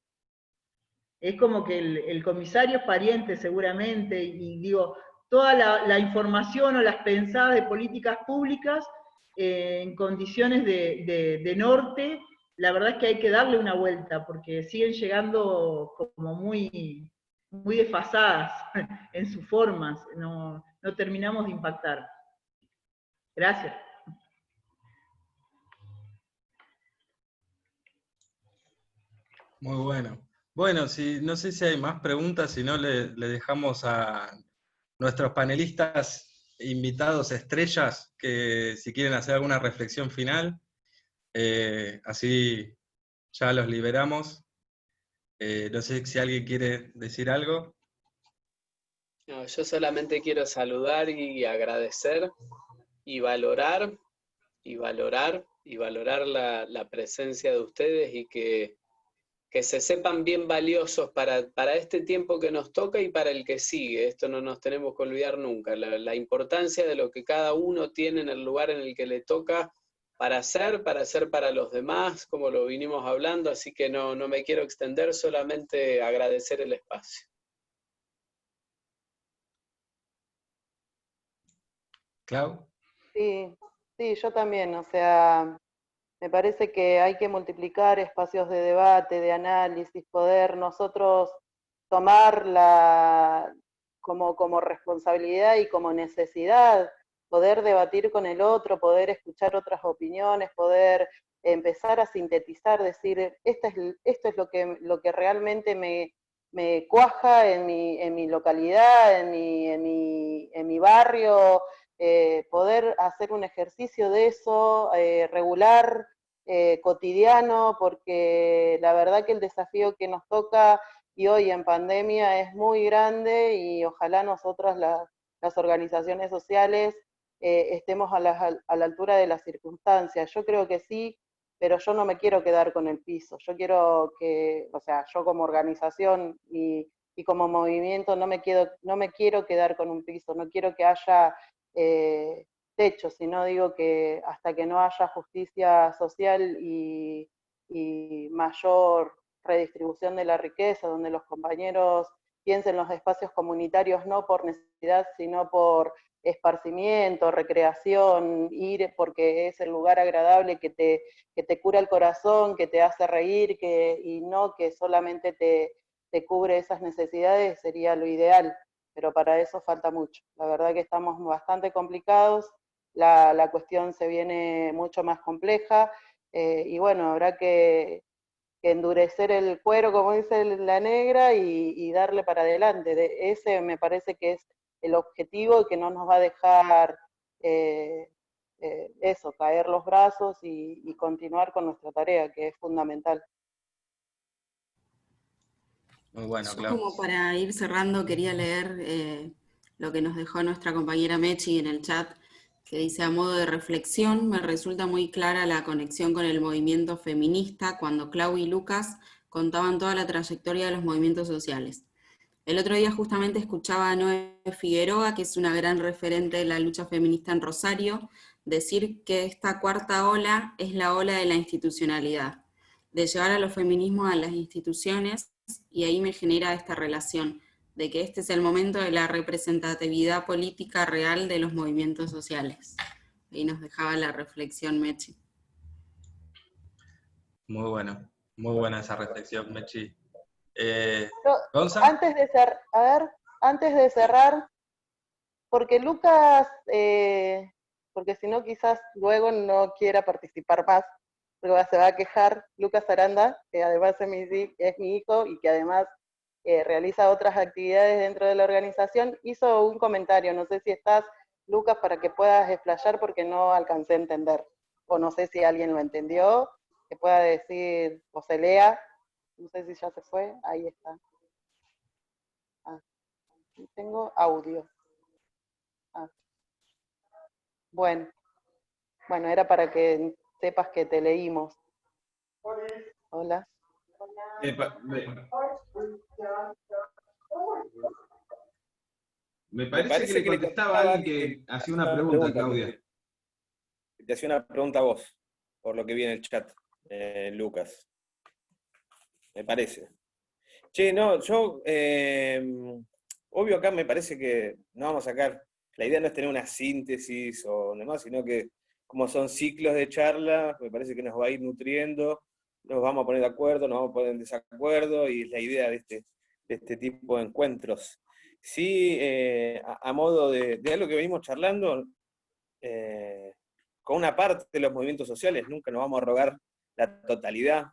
Es como que el comisario es pariente seguramente, y digo, toda la información o las pensadas de políticas públicas en condiciones de norte, la verdad es que hay que darle una vuelta, porque siguen llegando como muy desfasadas en sus formas, no terminamos de impactar. Gracias. Muy bueno. Bueno, no sé si hay más preguntas, si no le dejamos a nuestros panelistas invitados estrellas que si quieren hacer alguna reflexión final, así ya los liberamos. No sé si alguien quiere decir algo. No, yo solamente quiero saludar y agradecer y valorar y valorar y valorar la presencia de ustedes y que se sepan bien valiosos para este tiempo que nos toca y para el que sigue. Esto no nos tenemos que olvidar nunca, la importancia de lo que cada uno tiene en el lugar en el que le toca para hacer para los demás, como lo vinimos hablando, así que no me quiero extender, solamente agradecer el espacio. Clau. Sí, sí, yo también, o sea, me parece que hay que multiplicar espacios de debate, de análisis, poder nosotros tomarla como responsabilidad y como necesidad, poder debatir con el otro, poder escuchar otras opiniones, poder empezar a sintetizar, decir, esto es lo que realmente me cuaja en mi localidad, en mi barrio, poder hacer un ejercicio de eso, regular, cotidiano, porque la verdad que el desafío que nos toca y hoy en pandemia es muy grande y ojalá nosotras las organizaciones sociales estemos a la altura de las circunstancias. Yo creo que sí, pero yo no me quiero quedar con el piso. Yo quiero que, o sea, yo como organización y como movimiento no me quiero quedar con un piso, no quiero que haya techo, sino digo que hasta que no haya justicia social y mayor redistribución de la riqueza, donde los compañeros piensen los espacios comunitarios no por necesidad, sino por esparcimiento, recreación, ir porque es el lugar agradable que te cura el corazón, que te hace reír, y no que solamente te cubre esas necesidades, sería lo ideal, pero para eso falta mucho. La verdad que estamos bastante complicados, la cuestión se viene mucho más compleja, y bueno, habrá que endurecer el cuero, como dice la negra, y darle para adelante. Ese me parece que es el objetivo y que no nos va a dejar eso, caer los brazos y continuar con nuestra tarea, que es fundamental. Muy bueno, Yo Clau. como para ir cerrando quería leer lo que nos dejó nuestra compañera Mechi en el chat, que dice: a modo de reflexión, me resulta muy clara la conexión con el movimiento feminista cuando Clau y Lucas contaban toda la trayectoria de los movimientos sociales. El otro día justamente escuchaba a Noé Figueroa, que es una gran referente de la lucha feminista en Rosario, decir que esta cuarta ola es la ola de la institucionalidad, de llevar a los feminismos a las instituciones, y ahí me genera esta relación de que este es el momento de la representatividad política real de los movimientos sociales. Ahí nos dejaba la reflexión Mechi. Muy bueno. Muy buena esa reflexión, Mechi. Yo, ¿Gonza? antes de cerrar, porque Lucas, porque si no quizás luego no quiera participar más, porque se va a quejar, Lucas Aranda, que además es mi hijo y que además realiza otras actividades dentro de la organización, hizo un comentario, no sé si estás, Lucas, para que puedas explayar porque no alcancé a entender, o no sé si alguien lo entendió, que pueda decir, o se lea, no sé si ya se fue, ahí está. Ah, tengo audio. Ah. Bueno, era para que sepas que te leímos. Hola. Me parece que le contestaba a alguien que hacía una pregunta, Claudia. Te hacía una pregunta a vos, por lo que vi en el chat, Lucas. Me parece. Che, no, yo, obvio acá me parece que no vamos a sacar, la idea no es tener una síntesis o demás, sino que como son ciclos de charla, me parece que nos va a ir nutriendo, nos vamos a poner de acuerdo, nos vamos a poner en desacuerdo, y es la idea de este tipo de encuentros. Sí, a modo de algo que venimos charlando, con una parte de los movimientos sociales, nunca nos vamos a rogar la totalidad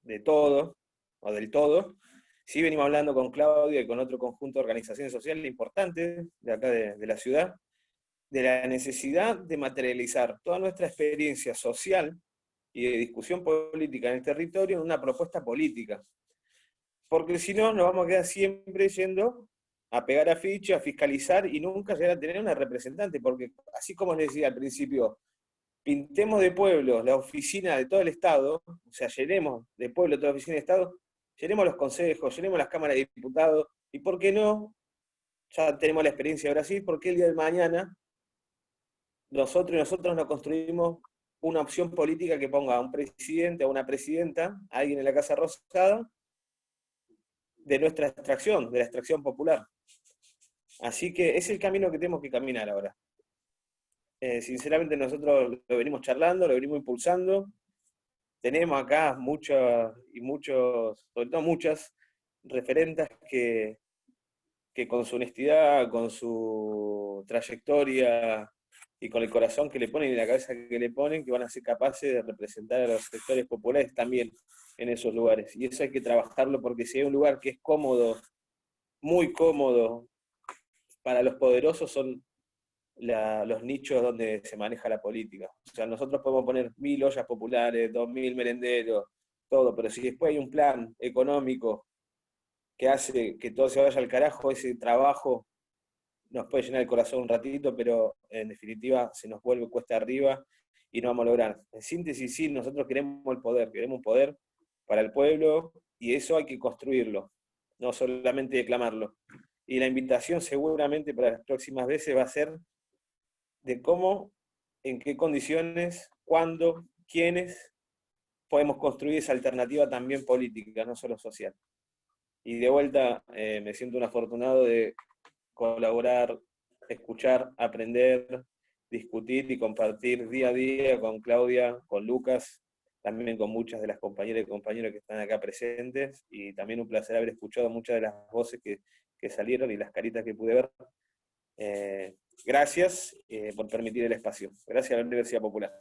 de todo, o del todo. Sí venimos hablando con Claudia y con otro conjunto de organizaciones sociales importantes de acá de la ciudad, de la necesidad de materializar toda nuestra experiencia social y de discusión política en el territorio en una propuesta política. Porque si no, nos vamos a quedar siempre yendo a pegar afiches, a fiscalizar y nunca llegar a tener una representante, porque así como les decía al principio, pintemos de pueblo la oficina de todo el Estado, o sea, llenemos de pueblo toda la oficina de Estado, llenemos los consejos, llenemos las cámaras de diputados, y por qué no, ya tenemos la experiencia de Brasil, porque el día de mañana nosotros y nosotros nos construimos una opción política que ponga a un presidente, a una presidenta, a alguien en la Casa Rosada, de nuestra extracción, de la extracción popular. Así que es el camino que tenemos que caminar ahora. Sinceramente nosotros lo venimos charlando, lo venimos impulsando. Tenemos acá sobre todo muchas referentas que con su honestidad, con su trayectoria y con el corazón que le ponen y la cabeza que le ponen, que van a ser capaces de representar a los sectores populares también en esos lugares. Y eso hay que trabajarlo, porque si hay un lugar que es cómodo, muy cómodo para los poderosos, son los nichos donde se maneja la política. O sea, nosotros podemos poner 1000 ollas populares, 2000 merenderos, todo, pero si después hay un plan económico que hace que todo se vaya al carajo, ese trabajo nos puede llenar el corazón un ratito, pero en definitiva se nos vuelve cuesta arriba y no vamos a lograr. En síntesis, sí, nosotros queremos el poder, queremos un poder para el pueblo, y eso hay que construirlo, no solamente declamarlo. Y la invitación seguramente para las próximas veces va a ser de cómo, en qué condiciones, cuándo, quiénes podemos construir esa alternativa también política, no solo social. Y de vuelta me siento un afortunado de colaborar, escuchar, aprender, discutir y compartir día a día con Claudia, con Lucas, también con muchas de las compañeras y compañeros que están acá presentes, y también un placer haber escuchado muchas de las voces que salieron y las caritas que pude ver. Gracias por permitir el espacio. Gracias a la Universidad Popular.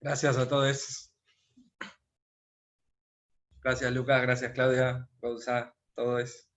Gracias a todos. Gracias Lucas, gracias Claudia, Gonza, todos.